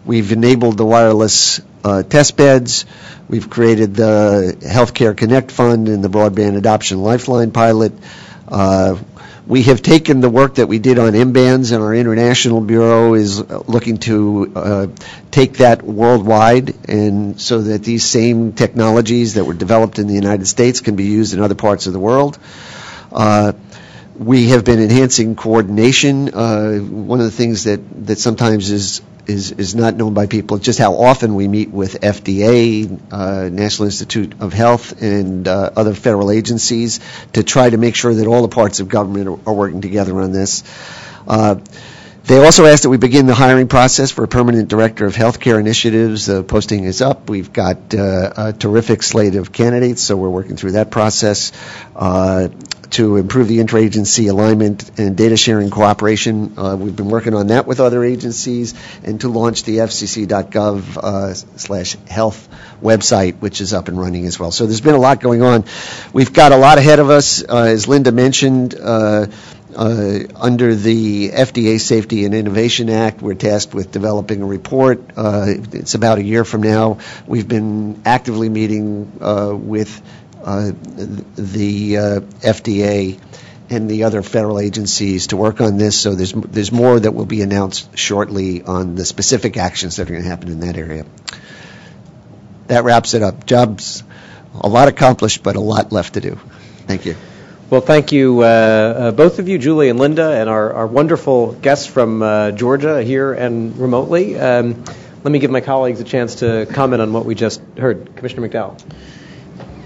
Speaker 3: we've enabled the wireless test beds. We've created the Healthcare Connect Fund and the Broadband Adoption Lifeline pilot. We have taken the work that we did on M-bands, and our international bureau is looking to take that worldwide, and so that these same technologies that were developed in the United States can be used in other parts of the world. We have been enhancing coordination. One of the things that sometimes is is not known by people, just how often we meet with FDA, National Institute of Health, and other federal agencies to try to make sure that all the parts of government are working together on this. They also asked that we begin the hiring process for a permanent director of healthcare initiatives. The posting is up. We've got a terrific slate of candidates, so we're working through that process to improve the interagency alignment and data sharing cooperation. We've been working on that with other agencies, and to launch the FCC.gov/health website, which is up and running as well. So there's been a lot going on. We've got a lot ahead of us, as Linda mentioned. Under the FDA Safety and Innovation Act, we're tasked with developing a report. It's about a year from now. We've been actively meeting with the FDA and the other federal agencies to work on this. So there's more that will be announced shortly on the specific actions that are going to happen in that area. That wraps it up. Jobs, a lot accomplished, but a lot left to do. Thank you.
Speaker 1: Well, thank you, both of you, Julie and Linda, and our wonderful guests from Georgia here and remotely. Let me give my colleagues a chance to comment on what we just heard. Commissioner McDowell.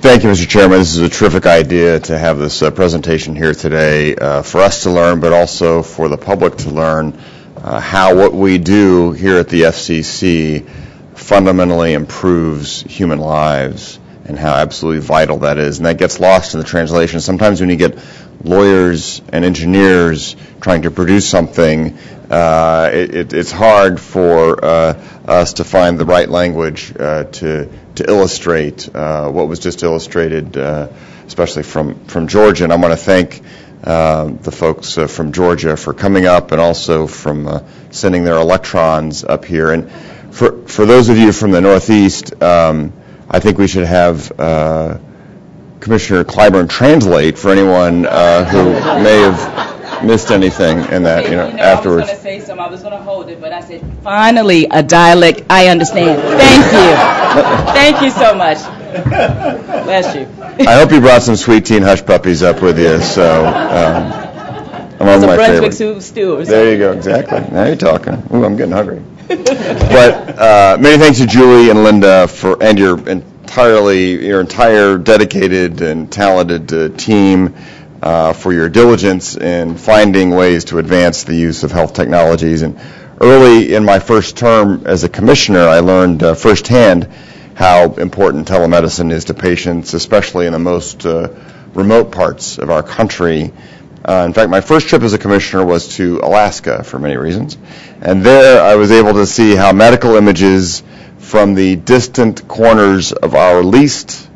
Speaker 5: Thank you, Mr. Chairman. This is a terrific idea to have this presentation here today for us to learn, but also for the public to learn how what we do here at the FCC fundamentally improves human lives, and how absolutely vital that is. And that gets lost in the translation. Sometimes when you get lawyers and engineers trying to produce something, it's hard for us to find the right language to illustrate what was just illustrated, especially from Georgia. And I want to thank the folks from Georgia for coming up, and also from sending their electrons up here. And for those of you from the Northeast, I think we should have Commissioner Clyburn translate for anyone who may have missed anything in that, afterwards.
Speaker 6: I was going to say something. I was going to hold it, but I said, finally, a dialect I understand. Thank you. Thank you so much. Bless you.
Speaker 5: I hope you brought some sweet tea and hush puppies up with you. So, among my
Speaker 6: Brunswick
Speaker 5: favorites.
Speaker 6: stew or something.
Speaker 5: There you go. Exactly. Now you're talking. Ooh, I'm getting hungry. But many thanks to Julie and Linda and your entire dedicated and talented team for your diligence in finding ways to advance the use of health technologies. And early in my first term as a commissioner, I learned firsthand how important telemedicine is to patients, especially in the most remote parts of our country. In fact, my first trip as a commissioner was to Alaska for many reasons. And there I was able to see how medical images from the distant corners of our least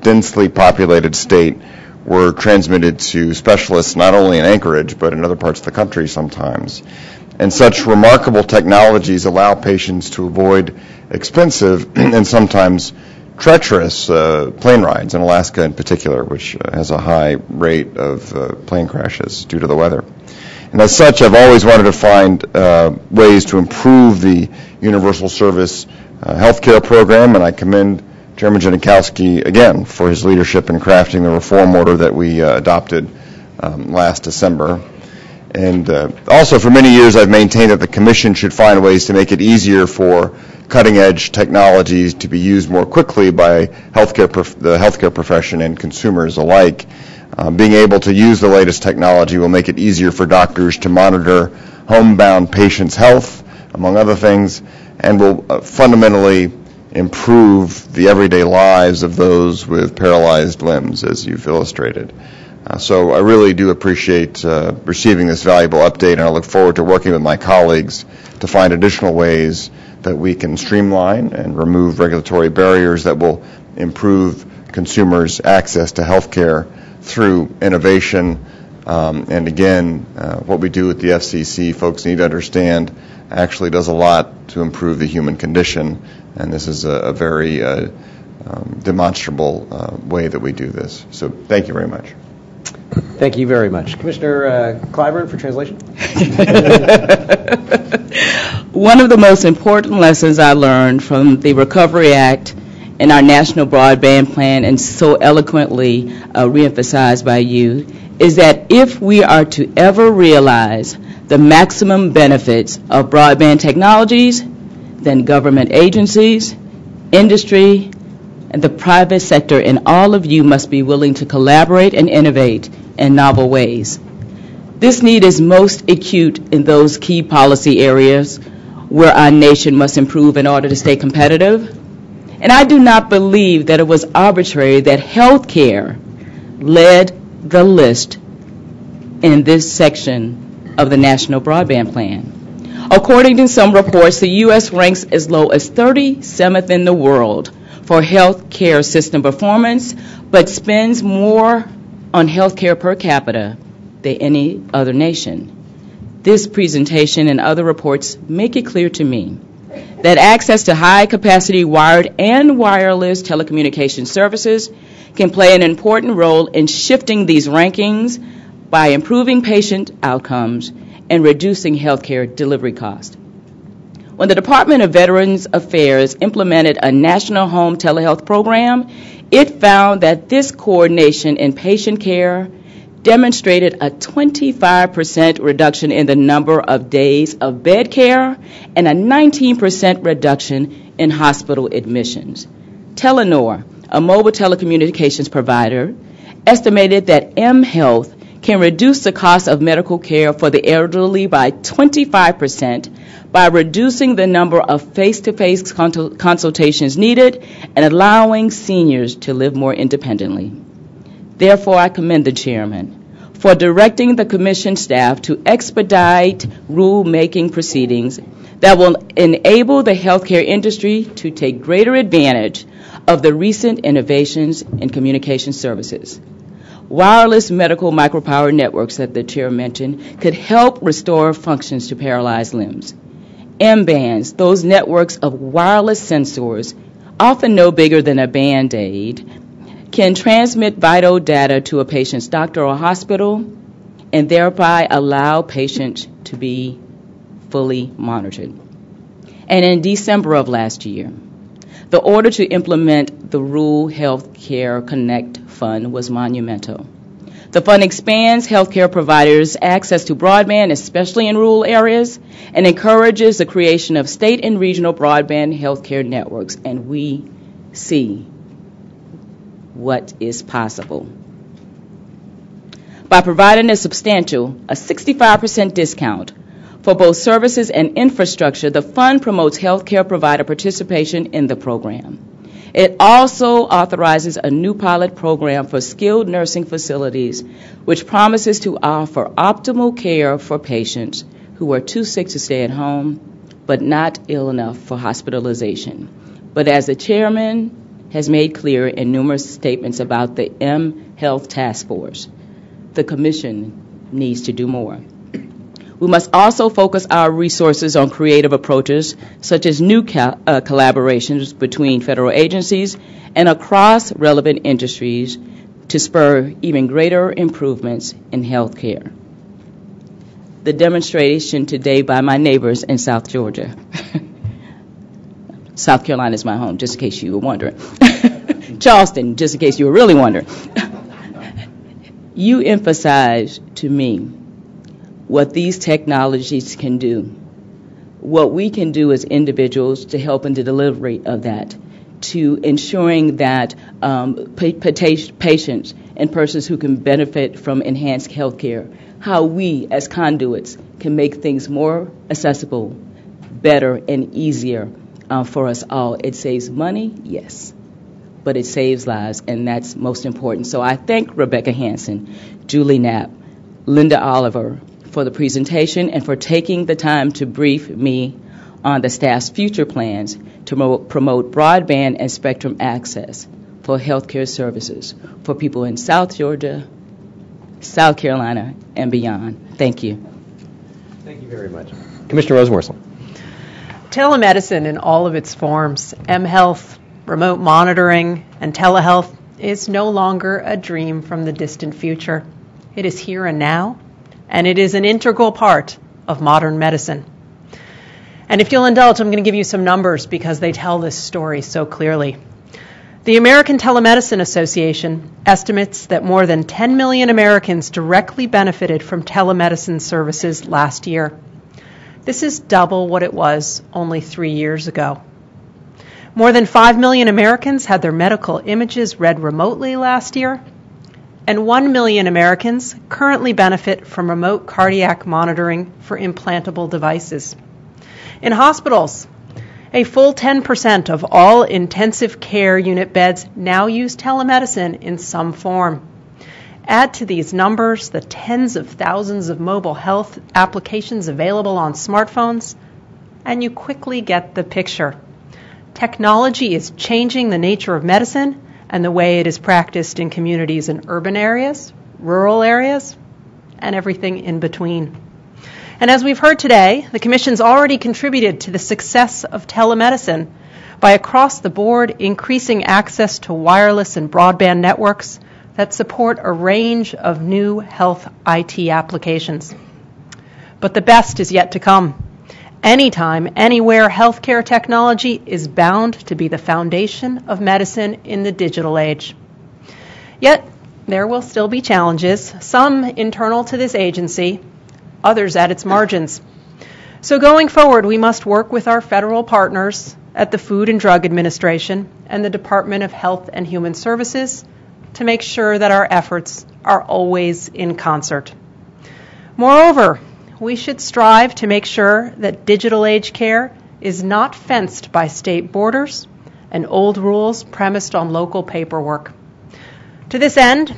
Speaker 5: densely populated state were transmitted to specialists not only in Anchorage, but in other parts of the country sometimes. And such remarkable technologies allow patients to avoid expensive and sometimes treacherous plane rides in Alaska in particular, which has a high rate of plane crashes due to the weather. And as such, I've always wanted to find ways to improve the universal service healthcare program, and I commend Chairman Janikowski again for his leadership in crafting the reform order that we adopted last December. And also for many years I've maintained that the Commission should find ways to make it easier for cutting-edge technologies to be used more quickly by the healthcare profession and consumers alike. Being able to use the latest technology will make it easier for doctors to monitor homebound patients' health, among other things, and will fundamentally improve the everyday lives of those with paralyzed limbs, as you've illustrated. So I really do appreciate receiving this valuable update, and I look forward to working with my colleagues to find additional ways that we can streamline and remove regulatory barriers that will improve consumers' access to health care through innovation. And again, what we do at the FCC, folks need to understand, actually does a lot to improve the human condition, and this is a very demonstrable way that we do this. So thank you very much.
Speaker 1: Thank you very much. Commissioner Clyburn for translation.
Speaker 6: One of the most important lessons I learned from the Recovery Act and our National Broadband Plan, and so eloquently reemphasized by you, is that if we are to ever realize the maximum benefits of broadband technologies, than government agencies, industry, and the private sector, and all of you must be willing to collaborate and innovate in novel ways. This need is most acute in those key policy areas where our nation must improve in order to stay competitive. And I do not believe that it was arbitrary that healthcare led the list in this section of the National Broadband Plan. According to some reports, the U.S. ranks as low as 37th in the world for health care system performance, but spends more on health care per capita than any other nation. This presentation and other reports make it clear to me that access to high-capacity wired and wireless telecommunication services can play an important role in shifting these rankings by improving patient outcomes and reducing healthcare delivery costs. When the Department of Veterans Affairs implemented a national home telehealth program, it found that this coordination in patient care demonstrated a 25% reduction in the number of days of bed care and a 19% reduction in hospital admissions. Telenor, a mobile telecommunications provider, estimated that mHealth can reduce the cost of medical care for the elderly by 25% by reducing the number of face-to-face consultations needed and allowing seniors to live more independently. Therefore, I commend the chairman for directing the commission staff to expedite rule-making proceedings that will enable the healthcare industry to take greater advantage of the recent innovations in communication services. Wireless medical micropower networks that the chair mentioned could help restore functions to paralyzed limbs. M-bands, those networks of wireless sensors, often no bigger than a Band-Aid, can transmit vital data to a patient's doctor or hospital and thereby allow patients to be fully monitored. And in December of last year, the order to implement the Rural Health Care Connect Fund was monumental. The fund expands healthcare providers' access to broadband, especially in rural areas, and encourages the creation of state and regional broadband healthcare networks, and we see what is possible. By providing a 65% discount for both services and infrastructure, the fund promotes healthcare provider participation in the program. It also authorizes a new pilot program for skilled nursing facilities, which promises to offer optimal care for patients who are too sick to stay at home, but not ill enough for hospitalization. But as the chairman has made clear in numerous statements about the mHealth Task Force, the commission needs to do more. We must also focus our resources on creative approaches, such as new collaborations between federal agencies and across relevant industries to spur even greater improvements in health care. The demonstration today by my neighbors in South Georgia. South Carolina is my home, just in case you were wondering. Charleston, just in case you were really wondering. You emphasized to me what these technologies can do, what we can do as individuals to help in the delivery of that, to ensuring that patients and persons who can benefit from enhanced health care, how we as conduits can make things more accessible, better, and easier for us all. It saves money, yes, but it saves lives, and that's most important. So I thank Rebecca Hansen, Julie Knapp, Linda Oliver for the presentation and for taking the time to brief me on the staff's future plans to promote broadband and spectrum access for healthcare services for people in South Georgia, South Carolina, and beyond. Thank you.
Speaker 1: Thank you very much. Commissioner Rosenworcel.
Speaker 7: Telemedicine in all of its forms, mHealth, remote monitoring, and telehealth is no longer a dream from the distant future. It is here and now, and it is an integral part of modern medicine. And if you'll indulge, I'm going to give you some numbers because they tell this story so clearly. The American Telemedicine Association estimates that more than 10 million Americans directly benefited from telemedicine services last year. This is double what it was only 3 years ago. More than 5 million Americans had their medical images read remotely last year, and 1 million Americans currently benefit from remote cardiac monitoring for implantable devices. In hospitals, a full 10% of all intensive care unit beds now use telemedicine in some form. Add to these numbers the tens of thousands of mobile health applications available on smartphones, and you quickly get the picture. Technology is changing the nature of medicine and the way it is practiced in communities in urban areas, rural areas, and everything in between. And as we've heard today, the Commission's already contributed to the success of telemedicine by across the board increasing access to wireless and broadband networks that support a range of new health IT applications. But the best is yet to come. Anytime, anywhere, healthcare technology is bound to be the foundation of medicine in the digital age. Yet, there will still be challenges, some internal to this agency, others at its margins. So going forward, we must work with our federal partners at the Food and Drug Administration and the Department of Health and Human Services to make sure that our efforts are always in concert. Moreover, we should strive to make sure that digital age care is not fenced by state borders and old rules premised on local paperwork. To this end,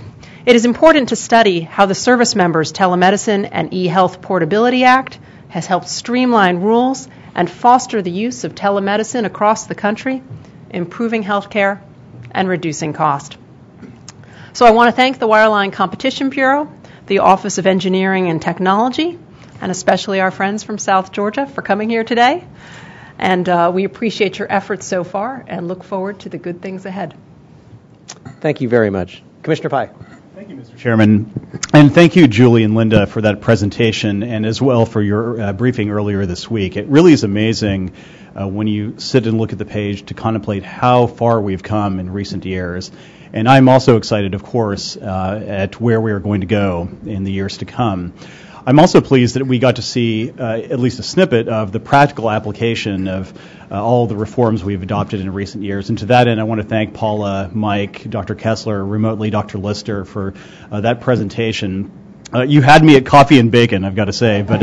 Speaker 7: it is important to study how the Service Members Telemedicine and eHealth Portability Act has helped streamline rules and foster the use of telemedicine across the country, improving health care and reducing cost. So I want to thank the Wireline Competition Bureau, the Office of Engineering and Technology, and especially our friends from South Georgia for coming here today. And we appreciate your efforts so far and look forward to the good things ahead.
Speaker 1: Thank you very much. Commissioner Pai.
Speaker 8: Thank you, Mr. Chairman. And thank you, Julie and Linda, for that presentation and as well for your briefing earlier this week. It really is amazing when you sit and look at the page to contemplate how far we've come in recent years. And I'm also excited, of course, at where we are going to go in the years to come. I'm also pleased that we got to see at least a snippet of the practical application of all the reforms we've adopted in recent years. And to that end, I want to thank Paula, Mike, Dr. Kessler, remotely Dr. Lister for that presentation. You had me at coffee and bacon, I've got to say, but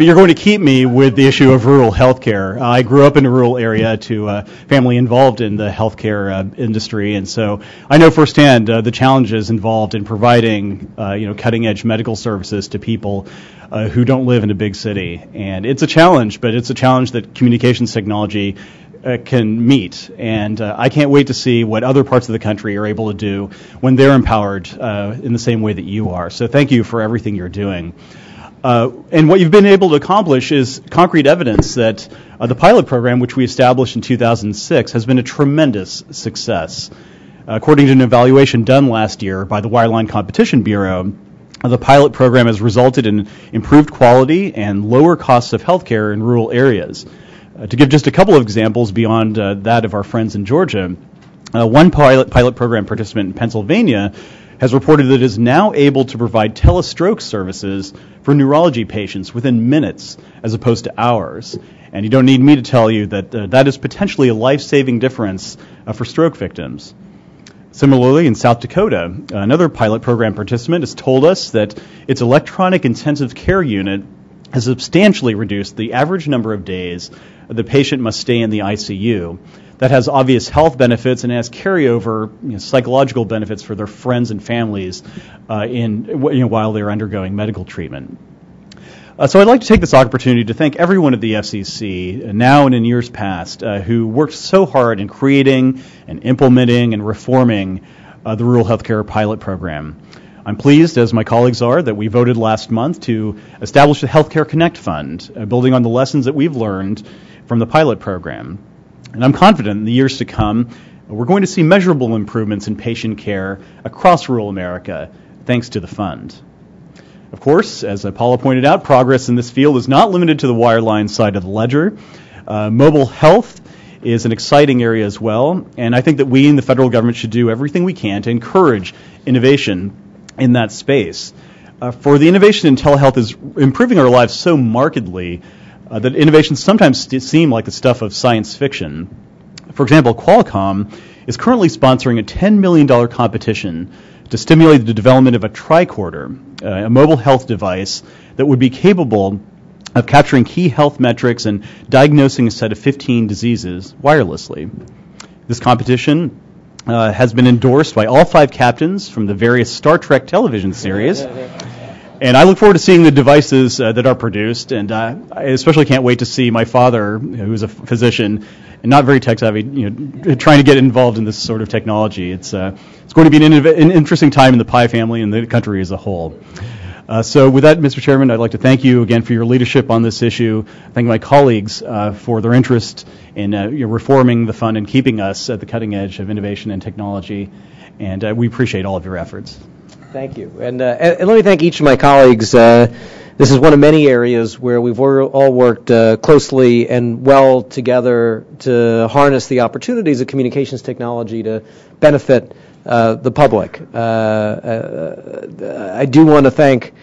Speaker 8: you're going to keep me with the issue of rural health care. I grew up in a rural area to a family involved in the healthcare industry, and so I know firsthand the challenges involved in providing cutting-edge medical services to people who don't live in a big city. And it's a challenge, but it's a challenge that communications technology can meet, and I can't wait to see what other parts of the country are able to do when they're empowered in the same way that you are. So thank you for everything you're doing. And what you've been able to accomplish is concrete evidence that the pilot program, which we established in 2006, has been a tremendous success. According to an evaluation done last year by the Wireline Competition Bureau, the pilot program has resulted in improved quality and lower costs of healthcare in rural areas. To give just a couple of examples beyond that of our friends in Georgia, one pilot program participant in Pennsylvania has reported that it is now able to provide telestroke services for neurology patients within minutes as opposed to hours. And you don't need me to tell you that that is potentially a life-saving difference for stroke victims. Similarly, in South Dakota, another pilot program participant has told us that its electronic intensive care unit has substantially reduced the average number of days the patient must stay in the ICU. That has obvious health benefits and has carryover psychological benefits for their friends and families while they're undergoing medical treatment. So I'd like to take this opportunity to thank everyone at the FCC, now and in years past, who worked so hard in creating and implementing and reforming the Rural Healthcare Pilot Program. I'm pleased, as my colleagues are, that we voted last month to establish the Healthcare Connect Fund, building on the lessons that we've learned from the pilot program. And I'm confident in the years to come, we're going to see measurable improvements in patient care across rural America, thanks to the fund. Of course, as Paula pointed out, progress in this field is not limited to the wireline side of the ledger. Mobile health is an exciting area as well, and I think that we in the federal government should do everything we can to encourage innovation in that space. For the innovation in telehealth is improving our lives so markedly, that innovations sometimes seem like the stuff of science fiction. For example, Qualcomm is currently sponsoring a $10 million competition to stimulate the development of a tricorder, a mobile health device that would be capable of capturing key health metrics and diagnosing a set of 15 diseases wirelessly. This competition has been endorsed by all 5 captains from the various Star Trek television series. And I look forward to seeing the devices that are produced, and I especially can't wait to see my father, who's a physician and not very tech-savvy, trying to get involved in this sort of technology. It's going to be an interesting time in the Pi family and the country as a whole. So with that, Mr. Chairman, I'd like to thank you again for your leadership on this issue. Thank my colleagues for their interest in reforming the fund and keeping us at the cutting edge of innovation and technology. And we appreciate all of your efforts.
Speaker 1: Thank you. And let me thank each of my colleagues. This is one of many areas where we've all worked closely and well together to harness the opportunities of communications technology to benefit the public. I do want to thank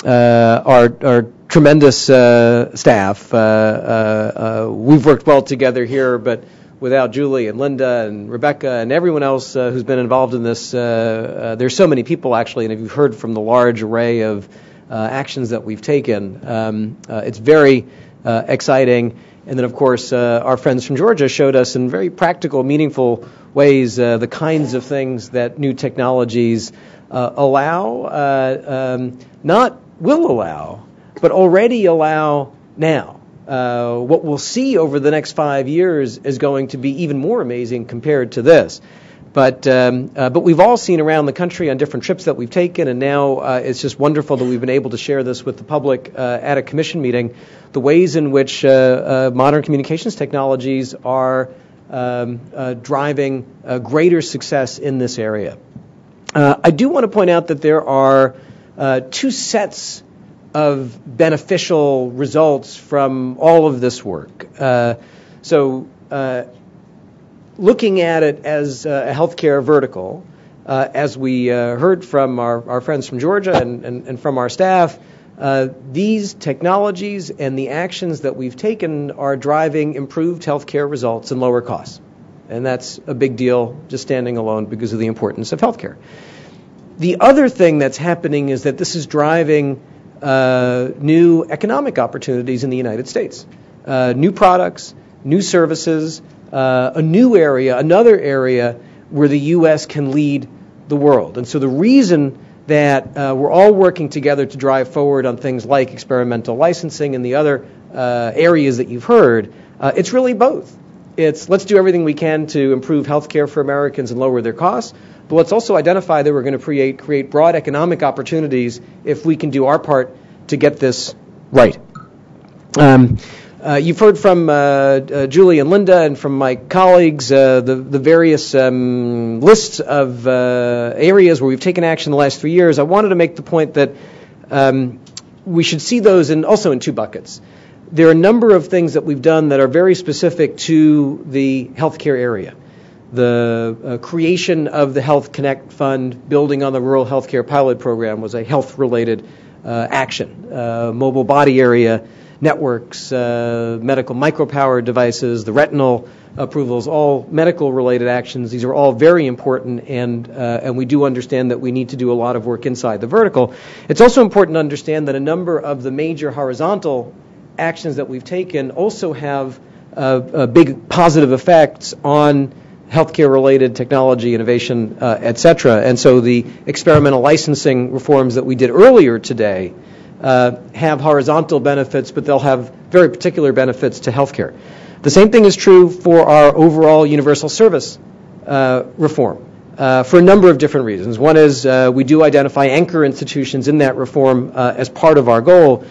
Speaker 1: our tremendous staff. We've worked well together here, but without Julie and Linda and Rebecca and everyone else who's been involved in this, there's so many people actually, and if you've heard from the large array of actions that we've taken, it's very exciting. And then, of course, our friends from Georgia showed us in very practical, meaningful ways the kinds of things that new technologies allow, not will allow, but already allow now. What we'll see over the next 5 years is going to be even more amazing compared to this. But we've all seen around the country on different trips that we've taken, and now it's just wonderful that we've been able to share this with the public at a commission meeting, the ways in which modern communications technologies are driving greater success in this area. I do want to point out that there are 2 sets of beneficial results from all of this work. Looking at it as a healthcare vertical, as we heard from our friends from Georgia and from our staff, these technologies and the actions that we've taken are driving improved healthcare results and lower costs. And that's a big deal just standing alone because of the importance of healthcare. The other thing that's happening is that this is driving new economic opportunities in the United States. New products, new services, a new area, another area where the U.S. can lead the world. And so the reason that we're all working together to drive forward on things like experimental licensing and the other areas that you've heard, it's really both. It's let's do everything we can to improve health care for Americans and lower their costs, but let's also identify that we're going to create broad economic opportunities if we can do our part to get this right. You've heard from Julie and Linda and from my colleagues the various lists of areas where we've taken action in the last 3 years. I wanted to make the point that we should see those also in 2 buckets. There are a number of things that we've done that are very specific to the healthcare area. The creation of the Health Connect Fund, building on the Rural Healthcare Pilot Program, was a health-related action. Mobile body area networks, medical micropower devices, the retinal approvals, all medical-related actions. These are all very important, and we do understand that we need to do a lot of work inside the vertical. It's also important to understand that a number of the major horizontal actions that we've taken also have big positive effects on healthcare-related technology, innovation, et cetera. And so the experimental licensing reforms that we did earlier today have horizontal benefits, but they'll have very particular benefits to healthcare. The same thing is true for our overall universal service reform for a number of different reasons. One is we do identify anchor institutions in that reform as part of our goal.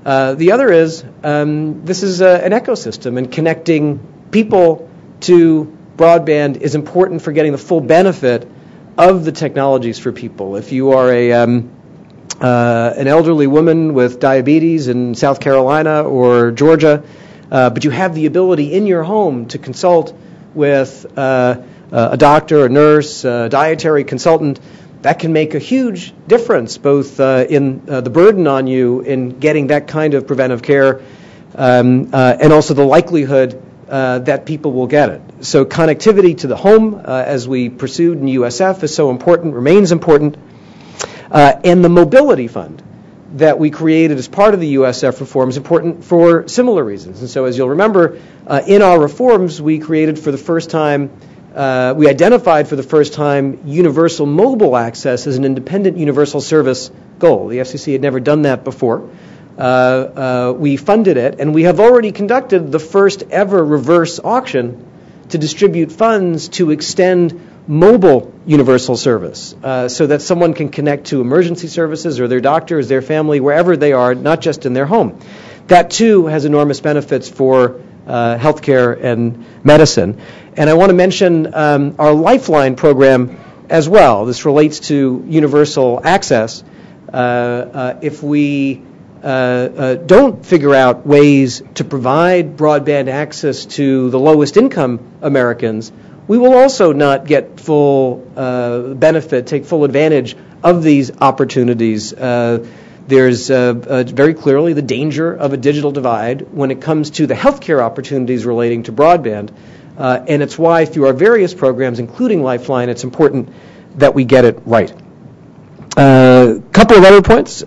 Speaker 1: The other is this is an ecosystem, and connecting people to broadband is important for getting the full benefit of the technologies for people. If you are an elderly woman with diabetes in South Carolina or Georgia, but you have the ability in your home to consult with a doctor, a nurse, a dietary consultant, that can make a huge difference both in the burden on you in getting that kind of preventive care and also the likelihood that people will get it. So connectivity to the home, as we pursued in USF, is so important, remains important. And the mobility fund that we created as part of the USF reform is important for similar reasons. And so as you'll remember, in our reforms, we created for the first time, we identified for the first time universal mobile access as an independent universal service goal. The FCC had never done that before. We funded it, and we have already conducted the first ever reverse auction to distribute funds to extend mobile universal service so that someone can connect to emergency services or their doctors, their family, wherever they are, not just in their home. That, too, has enormous benefits for healthcare and medicine. And I want to mention our Lifeline program as well. This relates to universal access. If we don't figure out ways to provide broadband access to the lowest income Americans, we will also not get full benefit, take full advantage of these opportunities. There's very clearly the danger of a digital divide when it comes to the healthcare opportunities relating to broadband. And it's why through our various programs, including Lifeline, it's important that we get it right. A couple of other points.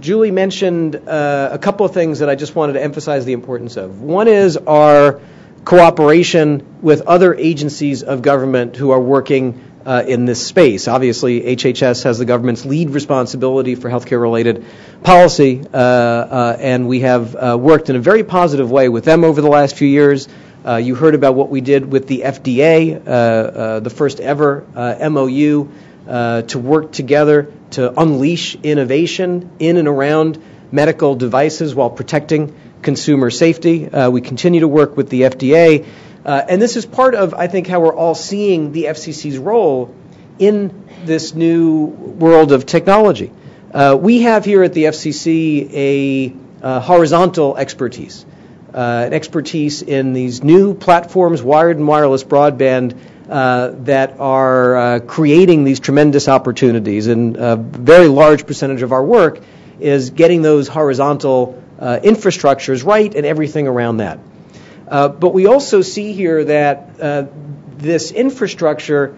Speaker 1: Julie mentioned a couple of things that I just wanted to emphasize the importance of. One is our cooperation with other agencies of government who are working in this space. Obviously, HHS has the government's lead responsibility for healthcare-related policy, and we have worked in a very positive way with them over the last few years. You heard about what we did with the FDA, the first ever MOU to work together to unleash innovation in and around medical devices while protecting consumer safety. We continue to work with the FDA. And this is part of, I think, how we're all seeing the FCC's role in this new world of technology. We have here at the FCC a horizontal expertise, an expertise in these new platforms, wired and wireless broadband, that are creating these tremendous opportunities. And a very large percentage of our work is getting those horizontal infrastructures right and everything around that. But we also see here that this infrastructure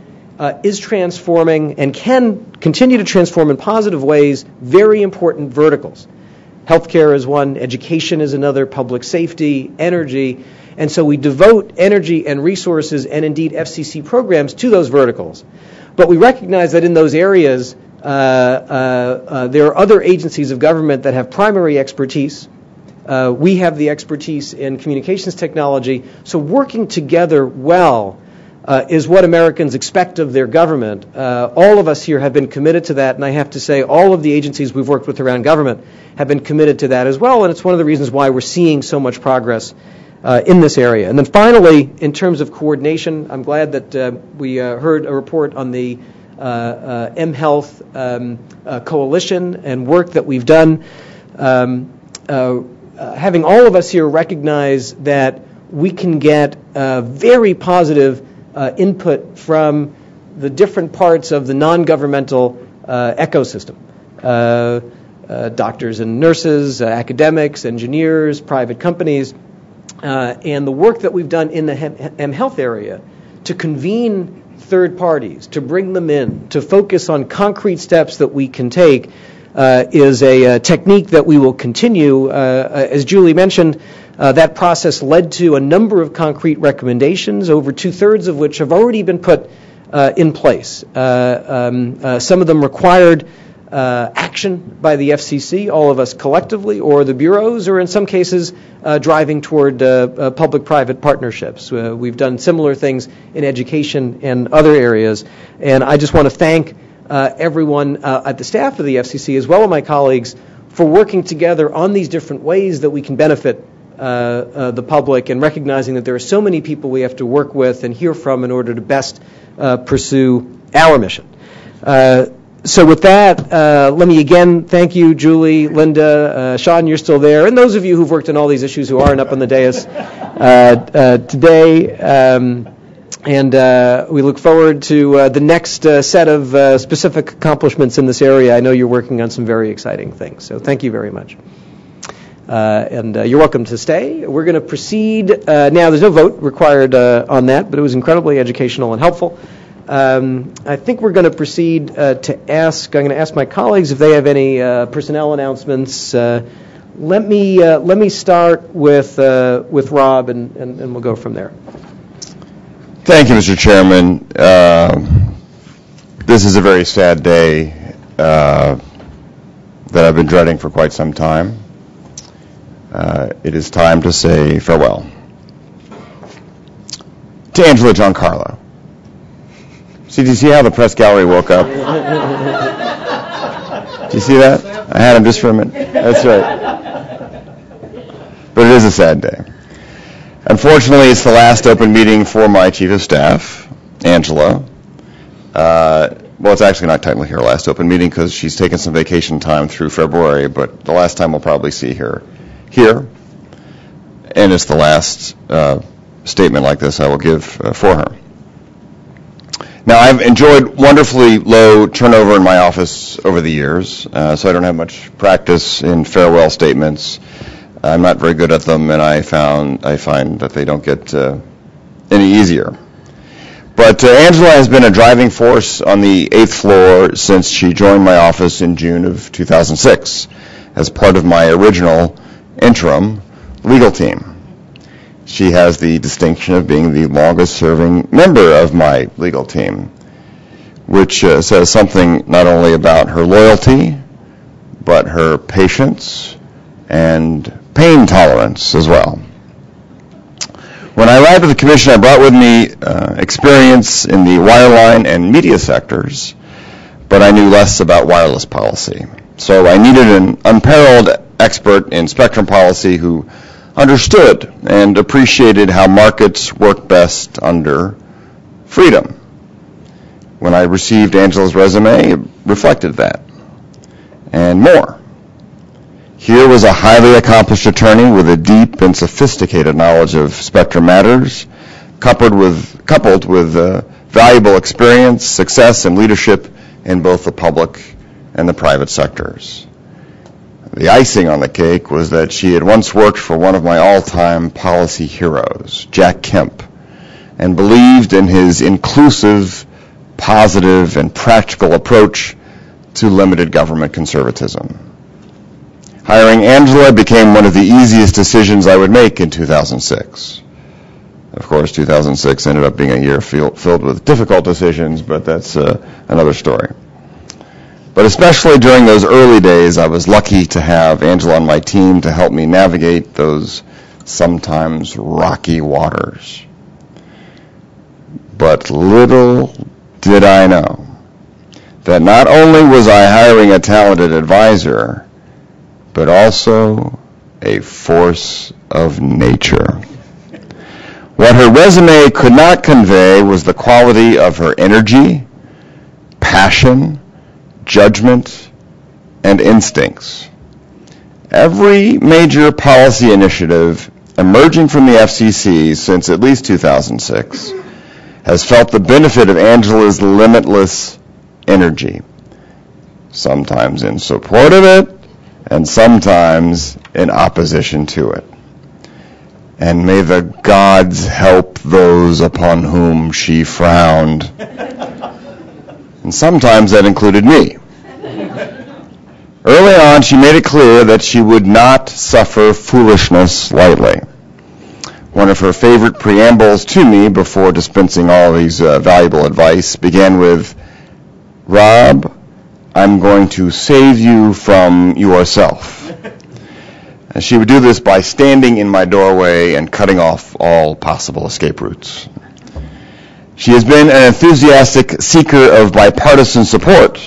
Speaker 1: is transforming and can continue to transform in positive ways very important verticals. Healthcare is one, education is another, public safety, energy. And so we devote energy and resources and indeed FCC programs to those verticals. But we recognize that in those areas, there are other agencies of government that have primary expertise. We have the expertise in communications technology. So working together well is what Americans expect of their government. All of us here have been committed to that, and I have to say all of the agencies we've worked with around government have been committed to that as well, and it's one of the reasons why we're seeing so much progress in this area. And then finally, in terms of coordination, I'm glad that we heard a report on the mHealth coalition and work that we've done. Having all of us here recognize that we can get very positive input from the different parts of the non-governmental ecosystem. Doctors and nurses, academics, engineers, private companies, and the work that we've done in the mHealth area to convene third parties, to bring them in, to focus on concrete steps that we can take is a technique that we will continue. As Julie mentioned, that process led to a number of concrete recommendations, over 2/3 of which have already been put in place. Some of them required action by the FCC, all of us collectively, or the bureaus, or in some cases driving toward public-private partnerships. We've done similar things in education and other areas, and I just want to thank everyone at the staff of the FCC, as well as my colleagues, for working together on these different ways that we can benefit the public, and recognizing that there are so many people we have to work with and hear from in order to best pursue our mission. So with that, let me again thank you, Julie, Linda, Sean, you're still there, and those of you who've worked on all these issues who aren't up on the dais today. And we look forward to the next set of specific accomplishments in this area. I know you're working on some very exciting things, so thank you very much. And you're welcome to stay. We're going to proceed. Now, there's no vote required on that, but it was incredibly educational and helpful. I think we're going to proceed I'm going to ask my colleagues if they have any personnel announcements. Let me start with Rob, and we'll go from there.
Speaker 5: Thank you, Mr. Chairman. This is a very sad day that I've been dreading for quite some time. It is time to say farewell to Angela Giancarlo. See, do you see how the press gallery woke up? Do you see that? I had him just for a minute. That's right. But it is a sad day. Unfortunately, it's the last open meeting for my Chief of Staff, Angela. Well, it's actually not technically her last open meeting because she's taken some vacation time through February, but the last time we'll probably see her here. And it's the last statement like this I will give for her. Now, I've enjoyed wonderfully low turnover in my office over the years, so I don't have much practice in farewell statements. I'm not very good at them, and I find that they don't get any easier. But Angela has been a driving force on the 8th floor since she joined my office in June of 2006 as part of my original interim legal team. She has the distinction of being the longest-serving member of my legal team, which says something not only about her loyalty, but her patience and pain tolerance as well. When I arrived at the Commission, I brought with me experience in the wireline and media sectors, but I knew less about wireless policy. So I needed an unparalleled expert in spectrum policy who understood and appreciated how markets work best under freedom. When I received Angela's resume, it reflected that, and more. Here was a highly accomplished attorney with a deep and sophisticated knowledge of spectrum matters, coupled with valuable experience, success, and leadership in both the public and the private sectors. The icing on the cake was that she had once worked for one of my all-time policy heroes, Jack Kemp, and believed in his inclusive, positive, and practical approach to limited government conservatism. Hiring Angela became one of the easiest decisions I would make in 2006. Of course, 2006 ended up being a year filled with difficult decisions, but that's another story. But especially during those early days, I was lucky to have Angela on my team to help me navigate those sometimes rocky waters. But little did I know that not only was I hiring a talented advisor, but also a force of nature. What her resume could not convey was the quality of her energy, passion, judgment, and instincts. Every major policy initiative emerging from the FCC since at least 2006 has felt the benefit of Angela's limitless energy, sometimes in support of it, and sometimes in opposition to it. And may the gods help those upon whom she frowned. And sometimes that included me. Early on, she made it clear that she would not suffer foolishness lightly. One of her favorite preambles to me before dispensing all these valuable advice began with, "Rob, I'm going to save you from yourself." And she would do this by standing in my doorway and cutting off all possible escape routes. She has been an enthusiastic seeker of bipartisan support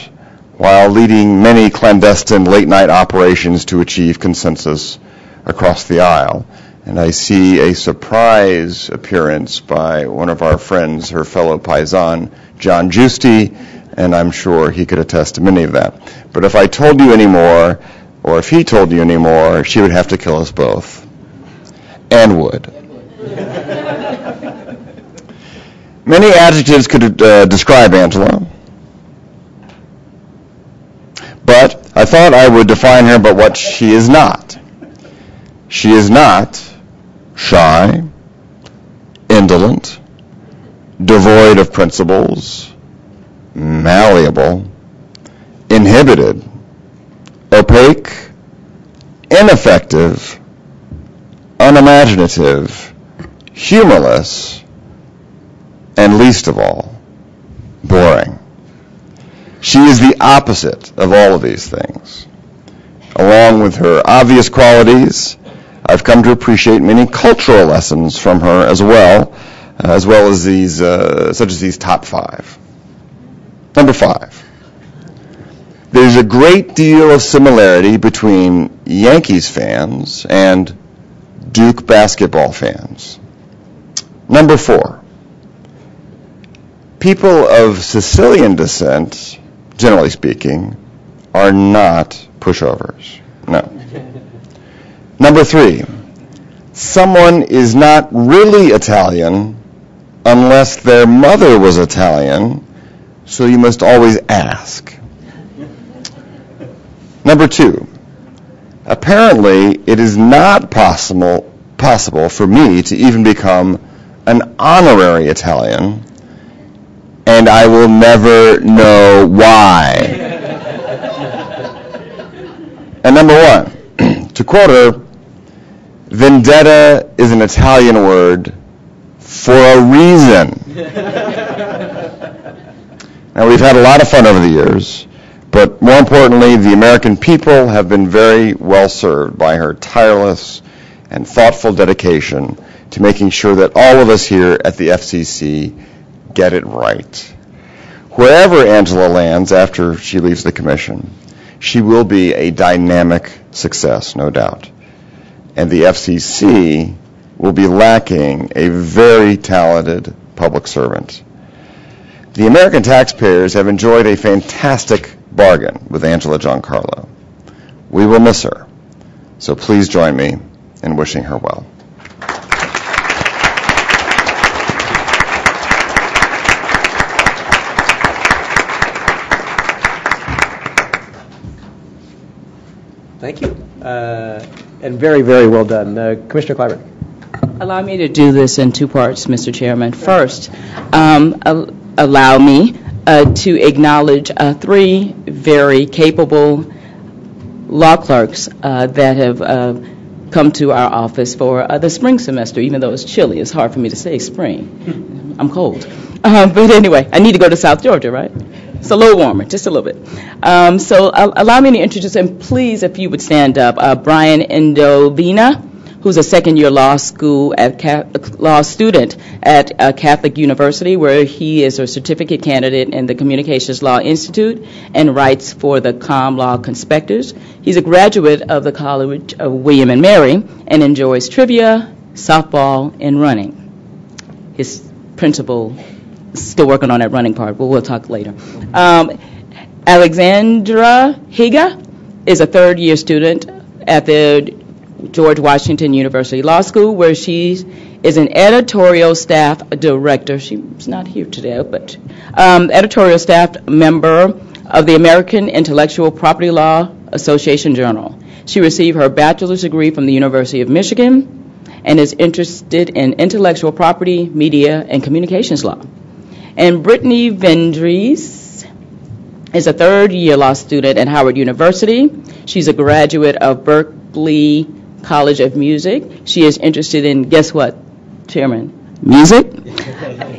Speaker 5: while leading many clandestine late-night operations to achieve consensus across the aisle. And I see a surprise appearance by one of our friends, her fellow paisan, John Giusti, and I'm sure he could attest to many of that. But if I told you any more, or if he told you any more, she would have to kill us both. And would. Many adjectives could describe Angela, but I thought I would define her by what she is not. She is not shy, indolent, devoid of principles, malleable, inhibited, opaque, ineffective, unimaginative, humorless, and least of all, boring. She is the opposite of all of these things. Along with her obvious qualities, I've come to appreciate many cultural lessons from her as well as these, such as these top 5. Number 5. There's a great deal of similarity between Yankees fans and Duke basketball fans. Number 4. People of Sicilian descent, generally speaking, are not pushovers. No. Number 3. Someone is not really Italian unless their mother was Italian, so you must always ask. Number 2. Apparently, it is not possible for me to even become an honorary Italian, and I will never know why. And number 1, to quote her, vendetta is an Italian word for a reason. Now, we've had a lot of fun over the years, but more importantly, the American people have been very well served by her tireless and thoughtful dedication to making sure that all of us here at the FCC get it right. Wherever Angela lands after she leaves the commission, she will be a dynamic success, no doubt. And the FCC will be lacking a very talented public servant. The American taxpayers have enjoyed a fantastic bargain with Angela Giancarlo. We will miss her, so please join me in wishing her well.
Speaker 1: Thank you. And very, very well done. Commissioner Clyburn.
Speaker 6: Allow me to do this in 2 parts, Mr. Chairman. First, allow me to acknowledge 3 very capable law clerks that have come to our office for the spring semester, even though it's chilly. It's hard for me to say spring. I'm cold. But anyway, I need to go to South Georgia, right? It's a little warmer, just a little bit. So allow me to introduce, and please, if you would stand up, Brian Indovina, who's a second-year law student at Catholic University, where he is a certificate candidate in the Communications Law Institute and writes for the Com Law Conspectors. He's a graduate of the College of William and Mary and enjoys trivia, softball, and running. His principal is still working on that running part, but we'll talk later. Alexandra Higa is a third-year student at the George Washington University Law School, where she is an editorial staff director. She's not here today, but editorial staff member of the American Intellectual Property Law Association Journal. She received her bachelor's degree from the University of Michigan and is interested in intellectual property, media, and communications law. And Brittany Vendries is a third-year law student at Howard University. She's a graduate of Berkeley College of Music. She is interested in, guess what, Chairman? Music,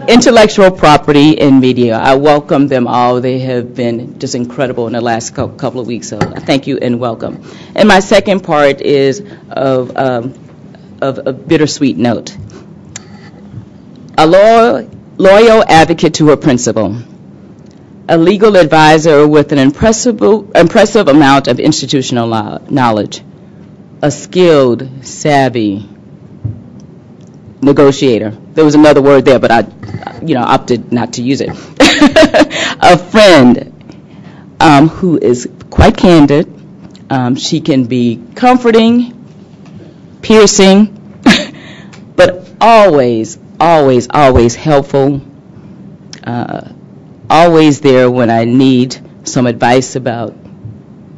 Speaker 6: intellectual property, and media. I welcome them all. They have been just incredible in the last couple of weeks, so thank you and welcome. And my second part is of a bittersweet note. A loyal advocate to her principal, a legal advisor with an impressive amount of institutional knowledge, a skilled, savvy negotiator. There was another word there, but I opted not to use it. A friend who is quite candid. She can be comforting, piercing, but always, always, always helpful. Always there when I need some advice about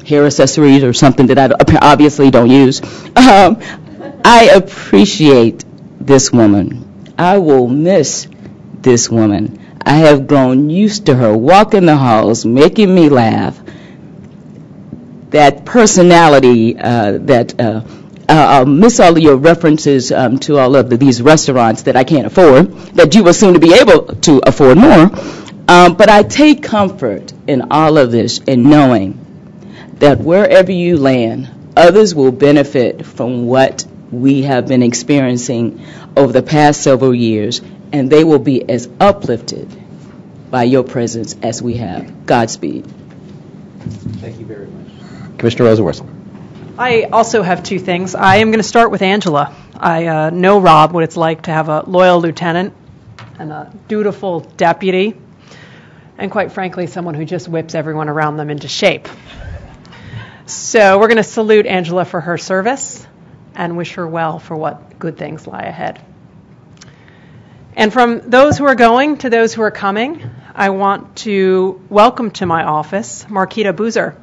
Speaker 6: hair accessories or something that I obviously don't use. I appreciate this woman. I will miss this woman. I have grown used to her walking the halls, making me laugh. That personality miss all of your references to all of these restaurants that I can't afford, that you will soon to be able to afford more. But I take comfort in all of this in knowing that wherever you land, others will benefit from what we have been experiencing over the past several years, and they will be as uplifted by your presence as we have. Godspeed.
Speaker 1: Thank you very much. Commissioner Rosa-Wurzel.
Speaker 7: I also have two things. I am going to start with Angela. I know, Rob, what it's like to have a loyal lieutenant and a dutiful deputy, and quite frankly, someone who just whips everyone around them into shape. So we're going to salute Angela for her service and wish her well for what good things lie ahead. And from those who are going to those who are coming, I want to welcome to my office Marquita Boozer,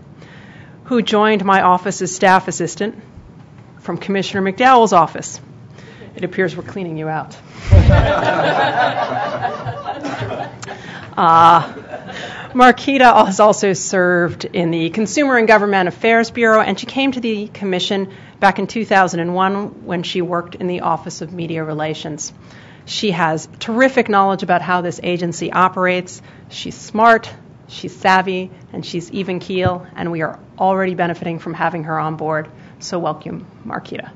Speaker 7: who joined my office as staff assistant from Commissioner McDowell's office. It appears we're cleaning you out. Marquita has also served in the Consumer and Government Affairs Bureau, and she came to the Commission back in 2001 when she worked in the Office of Media Relations. She has terrific knowledge about how this agency operates. She's smart, she's savvy, and she's even keel, and we are already benefiting from having her on board. So welcome, Marquita.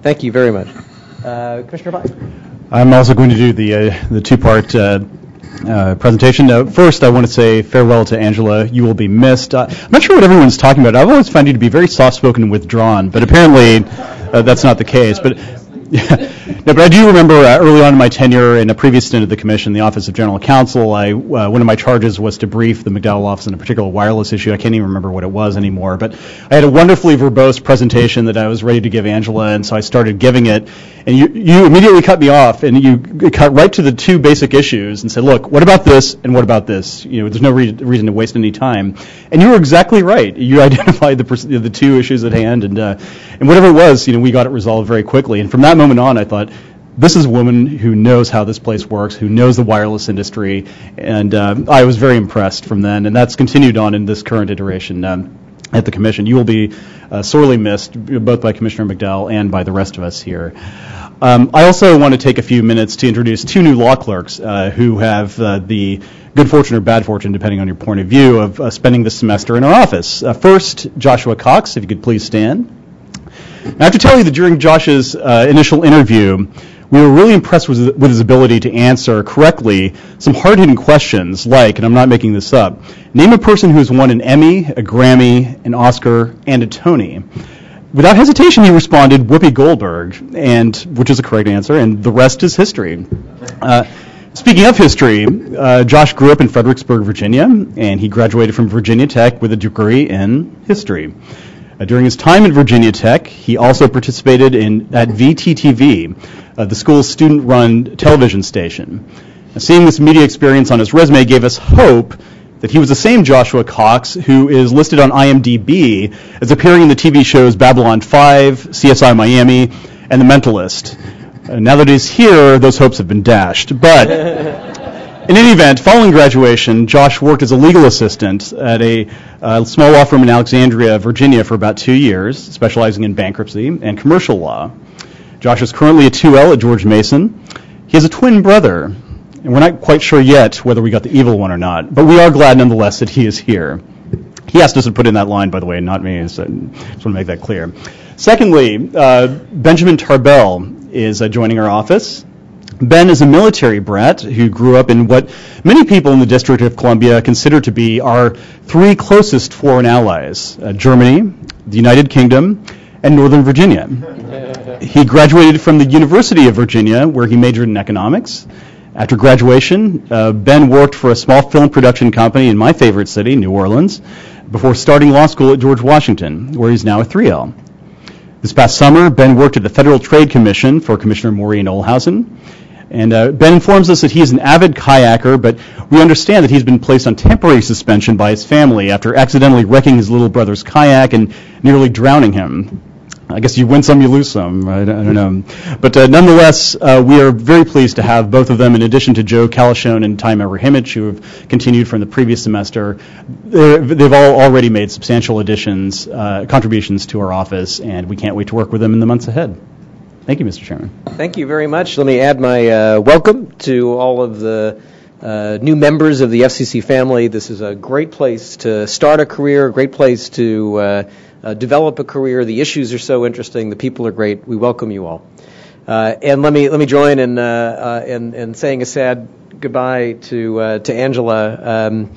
Speaker 1: Thank you very much. Commissioner Pike.
Speaker 8: I'm also going to do the two-part presentation. First, I want to say farewell to Angela. You will be missed. I'm not sure what everyone's talking about. I've always found you to be very soft-spoken and withdrawn, but apparently that's not the case. But no, but I do remember early on in my tenure in a previous stint at the Commission, the Office of General Counsel, one of my charges was to brief the McDowell office on a particular wireless issue. I can't even remember what it was anymore, but I had a wonderfully verbose presentation that I was ready to give Angela, and so I started giving it, and you immediately cut me off, and you cut right to the two basic issues and said, look, what about this and what about this? There's no reason to waste any time. And you were exactly right. You identified the two issues at hand, and whatever it was, we got it resolved very quickly. And from that moment on, I thought, this is a woman who knows how this place works, who knows the wireless industry, and I was very impressed from then, and that's continued on in this current iteration at the Commission. You will be sorely missed, both by Commissioner McDowell and by the rest of us here. I also want to take a few minutes to introduce two new law clerks who have the good fortune or bad fortune, depending on your point of view, of spending this semester in our office. First, Joshua Cox, if you could please stand. I have to tell you that during Josh's initial interview, we were really impressed with his ability to answer correctly some hard-hitting questions like, and I'm not making this up, name a person who has won an Emmy, a Grammy, an Oscar, and a Tony. Without hesitation, he responded, Whoopi Goldberg, which is a correct answer, and the rest is history. Speaking of history, Josh grew up in Fredericksburg, Virginia, and he graduated from Virginia Tech with a degree in history. During his time at Virginia Tech, he also participated at VTTV, the school's student-run television station. Seeing this media experience on his resume gave us hope that he was the same Joshua Cox who is listed on IMDb as appearing in the TV shows Babylon 5, CSI Miami, and The Mentalist. Now that he's here, those hopes have been dashed. But in any event, following graduation, Josh worked as a legal assistant at a small law firm in Alexandria, Virginia for about 2 years, specializing in bankruptcy and commercial law. Josh is currently a 2L at George Mason. He has a twin brother, and we're not quite sure yet whether we got the evil one or not, but we are glad nonetheless that he is here. He asked us to put in that line, by the way, not me, so I just want to make that clear. Secondly, Benjamin Tarbell is joining our office. Ben is a military brat who grew up in what many people in the District of Columbia consider to be our three closest foreign allies, Germany, the United Kingdom, and Northern Virginia. He graduated from the University of Virginia, where he majored in economics. After graduation, Ben worked for a small film production company in my favorite city, New Orleans, before starting law school at George Washington, where he's now a 3L. This past summer, Ben worked at the Federal Trade Commission for Commissioner Maureen Olhausen. And Ben informs us that he is an avid kayaker, but we understand that he's been placed on temporary suspension by his family after accidentally wrecking his little brother's kayak and nearly drowning him. I guess you win some, you lose some, right? I don't know. But nonetheless, we are very pleased to have both of them, in addition to Joe Calashone and Time Abrahimich, who have continued from the previous semester. They've all already made substantial additions, contributions to our office, and we can't wait to work with them in the months ahead. Thank you, Mr. Chairman.
Speaker 1: Thank you very much. Let me add my welcome to all of the new members of the FCC family. This is a great place to start a career, a great place to develop a career. The issues are so interesting. The people are great. We welcome you all. And let me join in saying a sad goodbye to Angela.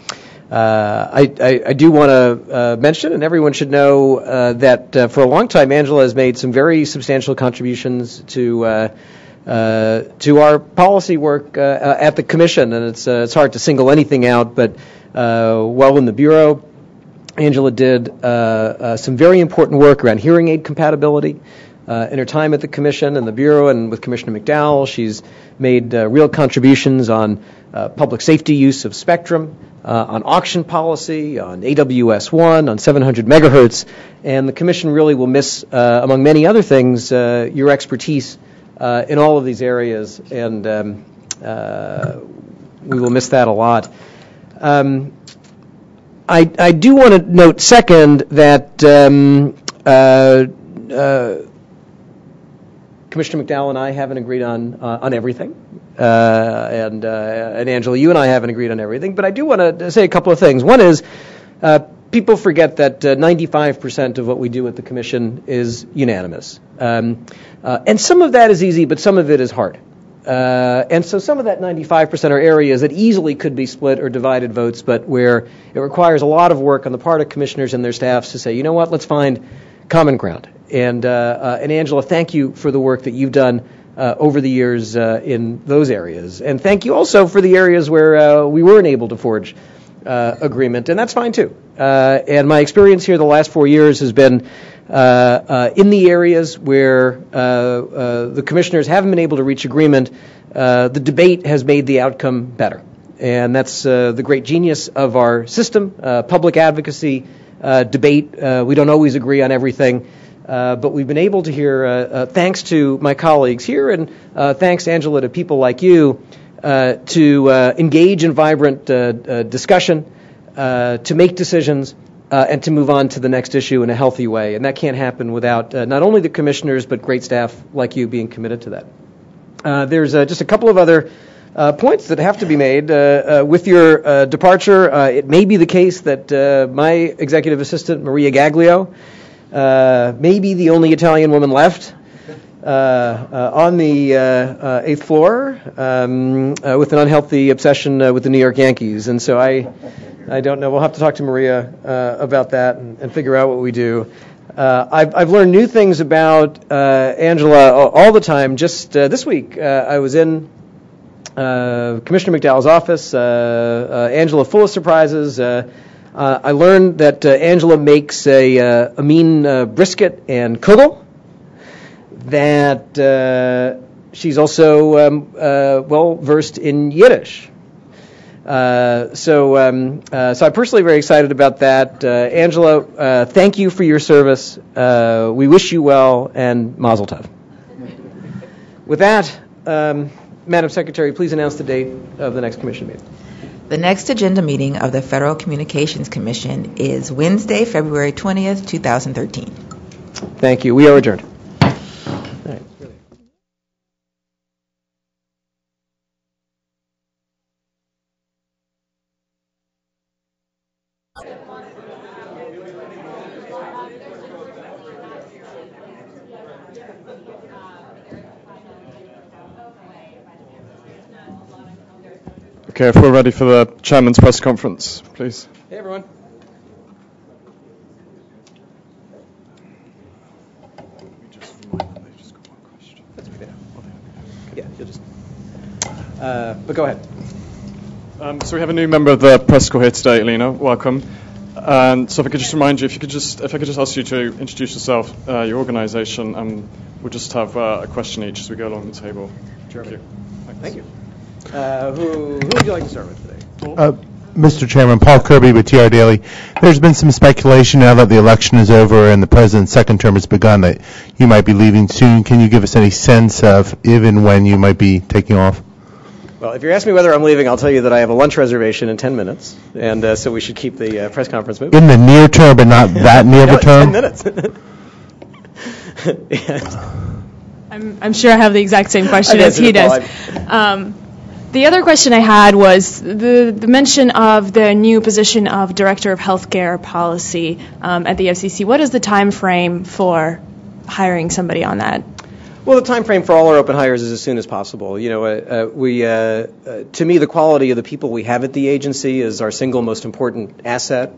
Speaker 1: I do want to mention, and everyone should know, that for a long time Angela has made some very substantial contributions to our policy work at the Commission, and it's hard to single anything out, but while in the Bureau, Angela did some very important work around hearing aid compatibility. In her time at the Commission and the Bureau and with Commissioner McDowell, she's made real contributions on public safety use of spectrum, on auction policy, on AWS-1, on 700 megahertz, and the Commission really will miss, among many other things, your expertise in all of these areas, and we will miss that a lot. I do want to note, second, that Commissioner McDowell and I haven't agreed on everything, and Angela, you and I haven't agreed on everything. But I do want to say a couple of things. One is people forget that 95% of what we do at the Commission is unanimous, and some of that is easy, but some of it is hard. And so some of that 95% are areas that easily could be split or divided votes, but where it requires a lot of work on the part of commissioners and their staffs to say, you know what, let's find common ground. And Angela, thank you for the work that you've done over the years in those areas. And thank you also for the areas where we weren't able to forge agreement, and that's fine too. And my experience here the last 4 years has been in the areas where the commissioners haven't been able to reach agreement, the debate has made the outcome better. And that's the great genius of our system, public advocacy, debate. We don't always agree on everything, but we've been able to hear, thanks to my colleagues here and thanks, Angela, to people like you, to engage in vibrant discussion, to make decisions, and to move on to the next issue in a healthy way. And that can't happen without not only the commissioners, but great staff like you being committed to that. There's just a couple of other points that have to be made. With your departure, it may be the case that my executive assistant, Maria Gaglio, may be the only Italian woman left on the 8th floor with an unhealthy obsession with the New York Yankees. And so I don't know. We'll have to talk to Maria about that and figure out what we do. I've learned new things about Angela all the time. Just this week, I was in Commissioner McDowell's office. Angela, full of surprises. I learned that Angela makes a mean brisket and kugel. That she's also well versed in Yiddish. So I'm personally very excited about that. Angela, thank you for your service. We wish you well, and mazel tov. With that, Madam Secretary, please announce the date of the next commission meeting.
Speaker 2: The next agenda meeting of the Federal Communications Commission is Wednesday, February 20th, 2013.
Speaker 1: Thank you. We are adjourned.
Speaker 13: Okay, if we're ready for the Chairman's press conference, please.
Speaker 1: Hey, everyone. Yeah, you'll just. But go ahead.
Speaker 13: So we have a new member of the press corps here today, Alina. Welcome. And so if I could just remind you, if I could just ask you to introduce yourself, your organisation, and we'll just have a question each as we go along the table.
Speaker 1: Sure.
Speaker 13: Thank you.
Speaker 1: Thank you. Who would you like to start with today?
Speaker 14: Mr. Chairman, Paul Kirby with TR Daily. There's been some speculation now that the election is over and the president's second term has begun that you might be leaving soon. Can you give us any sense of if and when you might be taking off?
Speaker 1: Well, if you're asking me whether I'm leaving, I'll tell you that I have a lunch reservation in 10 minutes, and so we should keep the press conference moving.
Speaker 14: In the near term, but not that near of a term?
Speaker 1: 10 minutes.
Speaker 15: I'm sure I have the exact same question as he does. The other question I had was the mention of the new position of Director of Healthcare Policy at the FCC. What is the time frame for hiring somebody on that?
Speaker 1: Well, the time frame for all our open hires is as soon as possible. You know, to me, the quality of the people we have at the agency is our single most important asset,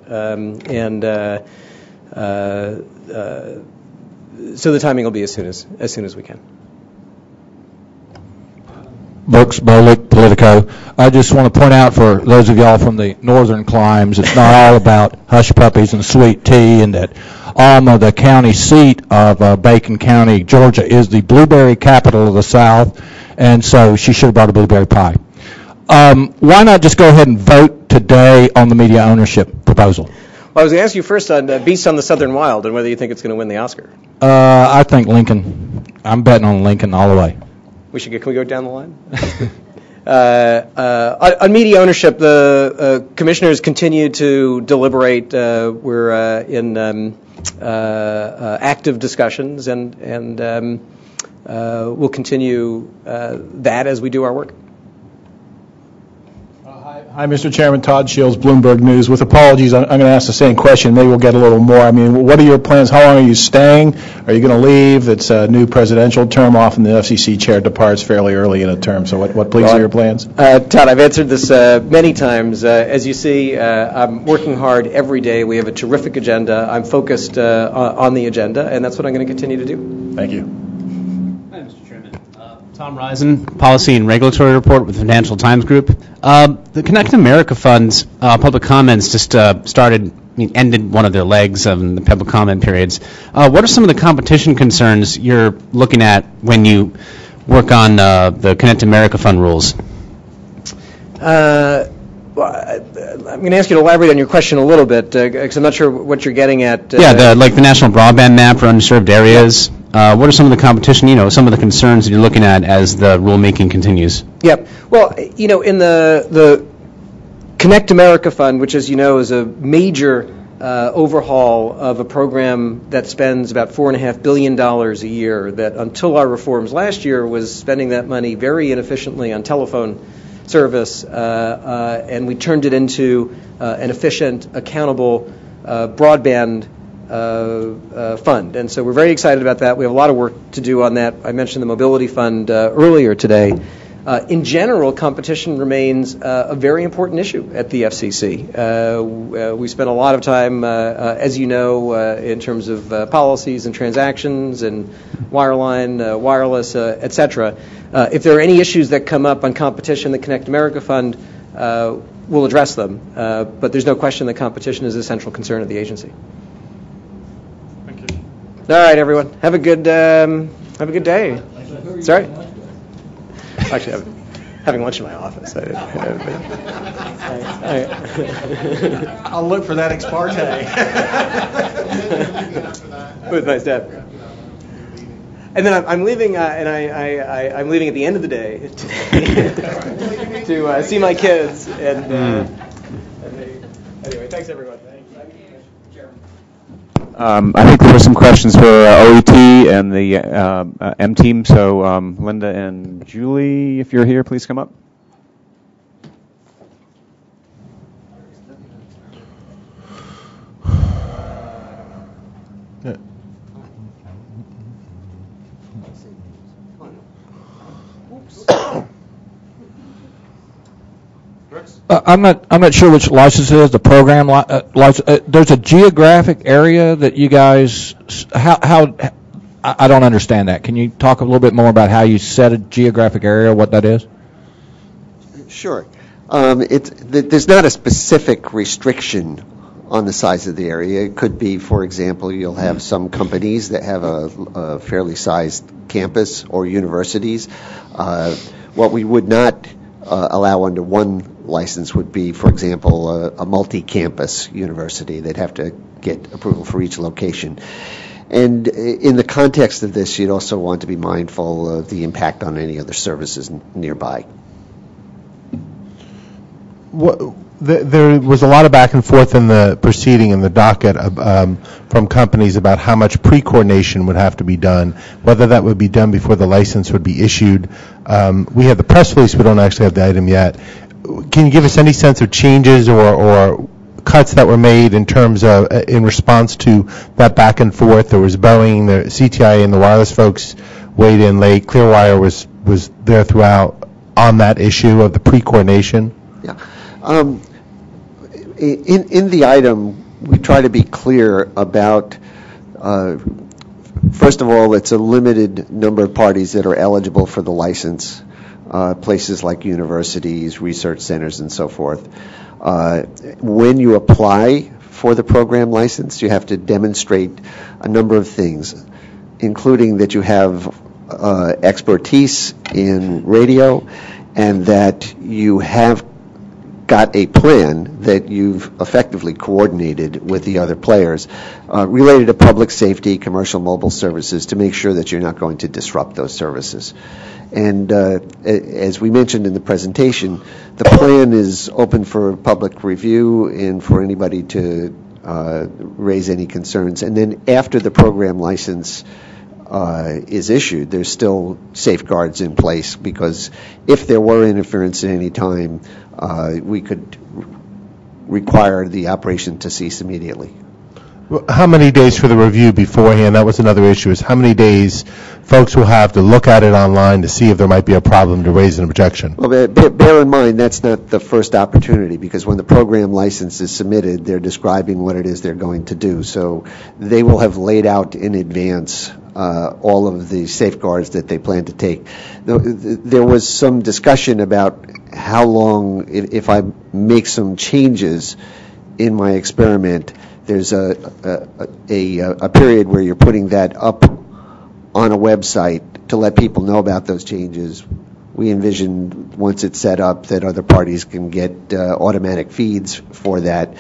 Speaker 1: so the timing will be as soon as we can.
Speaker 16: Brooks Bolick, Politico. I just want to point out for those of y'all from the northern climes, it's not all about hush puppies and sweet tea, and that Alma, the county seat of Bacon County, Georgia, is the blueberry capital of the South, and so she should have brought a blueberry pie. Why not just go ahead and vote today on the media ownership proposal?
Speaker 1: Well, I was going to ask you first on Beast on the Southern Wild and whether you think it's going to win the Oscar.
Speaker 16: I think Lincoln. I'm betting on Lincoln all the way.
Speaker 1: Can we go down the line? On media ownership, the commissioners continue to deliberate. We're in active discussions, and we'll continue that as we do our work.
Speaker 17: Hi, Mr. Chairman. Todd Shields, Bloomberg News. With apologies, I'm going to ask the same question. Maybe we'll get a little more. I mean, what are your plans? How long are you staying? Are you going to leave? It's a new presidential term. Often the FCC chair departs fairly early in a term. So what please are your plans?
Speaker 1: Todd, I've answered this many times. As you see, I'm working hard every day. We have a terrific agenda. I'm focused on the agenda, and that's what I'm going to continue to do.
Speaker 17: Thank you.
Speaker 18: Tom Risen, Policy and Regulatory Report with the Financial Times Group. The Connect America Fund's public comments just ended one of their legs of the public comment periods. What are some of the competition concerns you're looking at when you work on the Connect America Fund rules?
Speaker 1: Well, I'm going to ask you to elaborate on your question a little bit, because I'm not sure what you're getting at.
Speaker 18: The national broadband map for underserved areas. What are some of the competition, some of the concerns that you're looking at as the rulemaking continues?
Speaker 1: Yep. Well, in the Connect America Fund, which, as you know, is a major overhaul of a program that spends about $4.5 billion a year, that until our reforms last year was spending that money very inefficiently on telephone service, and we turned it into an efficient, accountable broadband fund. And so we're very excited about that. We have a lot of work to do on that. I mentioned the Mobility Fund earlier today. In general, competition remains a very important issue at the FCC. We spend a lot of time, as you know, in terms of policies and transactions and wireline, wireless, et cetera. If there are any issues that come up on competition, the Connect America Fund will address them. But there's no question that competition is a central concern of the agency. All right, everyone. Have a good day. Sorry. Actually, I'm having lunch in my office.
Speaker 19: I'll look for that ex parte.
Speaker 1: With my staff. And then I'm leaving, I'm leaving at the end of the day today to see my kids. And anyway, thanks everyone.
Speaker 20: I think there were some questions for OET and the M team. So Linda and Julie, if you're here, please come up.
Speaker 16: I'm not sure which license it is. The program license. There's a geographic area that you guys. How I don't understand that. Can you talk a little bit more about how you set a geographic area? What that is?
Speaker 3: Sure. There's not a specific restriction on the size of the area. It could be, for example, you'll have some companies that have a fairly sized campus or universities. What we would not allow under one license would be, for example, a multi-campus university. They'd have to get approval for each location. And in the context of this, you'd also want to be mindful of the impact on any other services nearby.
Speaker 14: There was a lot of back and forth in the proceeding in the docket from companies about how much pre-coordination would have to be done, whether that would be done before the license would be issued. We have the press release, we don't actually have the item yet. Can you give us any sense of changes or cuts that were made in terms of in response to that back and forth? There was Boeing, the CTIA, and the wireless folks weighed in late. Clearwire was there throughout on that issue of the pre-coordination.
Speaker 3: Yeah. In the item, we try to be clear about, first of all, it's a limited number of parties that are eligible for the license, places like universities, research centers, and so forth. When you apply for the program license, you have to demonstrate a number of things, including that you have expertise in radio and that you have got a plan that you've effectively coordinated with the other players related to public safety, commercial mobile services, to make sure that you're not going to disrupt those services. And as we mentioned in the presentation, the plan is open for public review and for anybody to raise any concerns. And then after the program license is issued, there's still safeguards in place, because if there were interference at any time, we could require the operation to cease immediately.
Speaker 14: How many days for the review beforehand? That was another issue, is how many days folks will have to look at it online to see if there might be a problem to raise an objection?
Speaker 3: Well, bear in mind, that's not the first opportunity, because when the program license is submitted, they're describing what it is they're going to do. So they will have laid out in advance all of the safeguards that they plan to take. There was some discussion about how long, if I make some changes in my experiment, there's a period where you're putting that up on a website to let people know about those changes. We envision, once it's set up, that other parties can get automatic feeds for that.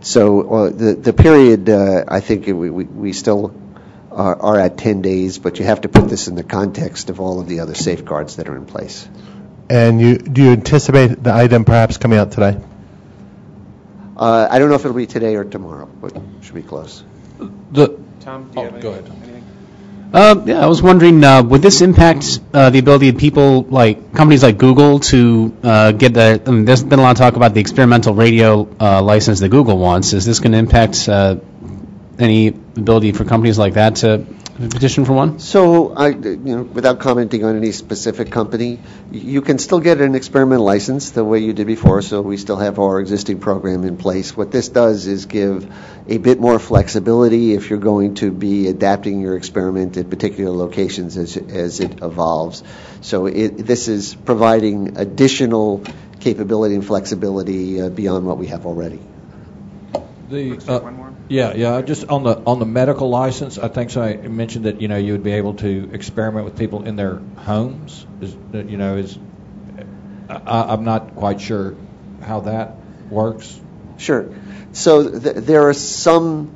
Speaker 3: So the period, I think we still are at 10 days, but you have to put this in the context of all of the other safeguards that are in place.
Speaker 14: And do you anticipate the item perhaps coming out today?
Speaker 3: I don't know if it'll be today or tomorrow, but it should be close.
Speaker 13: Tom, do you have
Speaker 16: go ahead.
Speaker 13: anything?
Speaker 18: Yeah, I was wondering, would this impact the ability of people like companies like Google to get the? I mean, there's been a lot of talk about the experimental radio license that Google wants. Is this going to impact any ability for companies like that to petition for one?
Speaker 3: So, without commenting on any specific company, you can still get an experimental license the way you did before, so we still have our existing program in place. What this does is give a bit more flexibility if you're going to be adapting your experiment at particular locations as it evolves. So this is providing additional capability and flexibility beyond what we have already.
Speaker 21: Yeah. Just on the medical license, I think I mentioned that you would be able to experiment with people in their homes. I'm not quite sure how that works.
Speaker 3: Sure. So there are some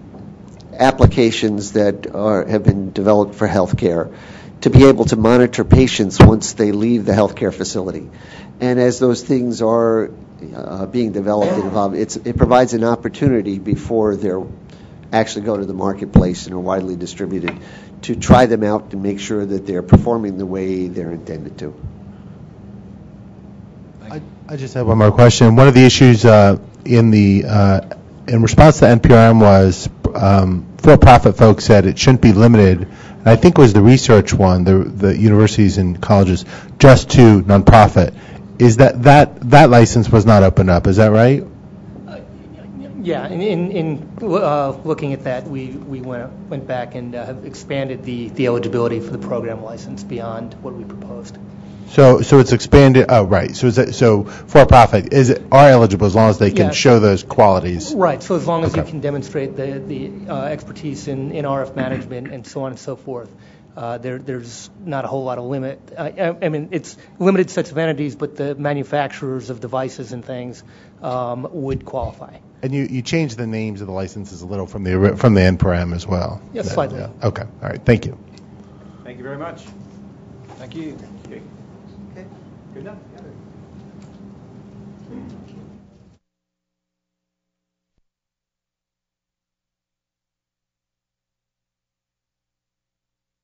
Speaker 3: applications that have been developed for healthcare to be able to monitor patients once they leave the healthcare facility, and as those things are being developed and evolved, it provides an opportunity before they're actually go to the marketplace and are widely distributed to try them out and make sure that they're performing the way they're intended to.
Speaker 14: I just have one more question. One of the issues in response to NPRM was for-profit folks said it shouldn't be limited. And I think it was the research one, the universities and colleges, just to nonprofit. Is that license was not opened up? Is that right?
Speaker 4: Yeah, in looking at that, we went back and have expanded the eligibility for the program license beyond what we proposed.
Speaker 14: So it's expanded. Oh, right. So for-profit are eligible as long as they can show those qualities.
Speaker 4: Right. So as long as you can demonstrate the expertise in RF management and so on and so forth, there's not a whole lot of limit. I mean, it's limited sets of entities, but the manufacturers of devices and things would qualify.
Speaker 14: And you changed the names of the licenses a little from the NPRM as well.
Speaker 4: Yes, slightly.
Speaker 14: Yeah. Okay. All right. Thank you.
Speaker 8: Thank you very much.
Speaker 1: Thank you.
Speaker 8: Okay. Good enough.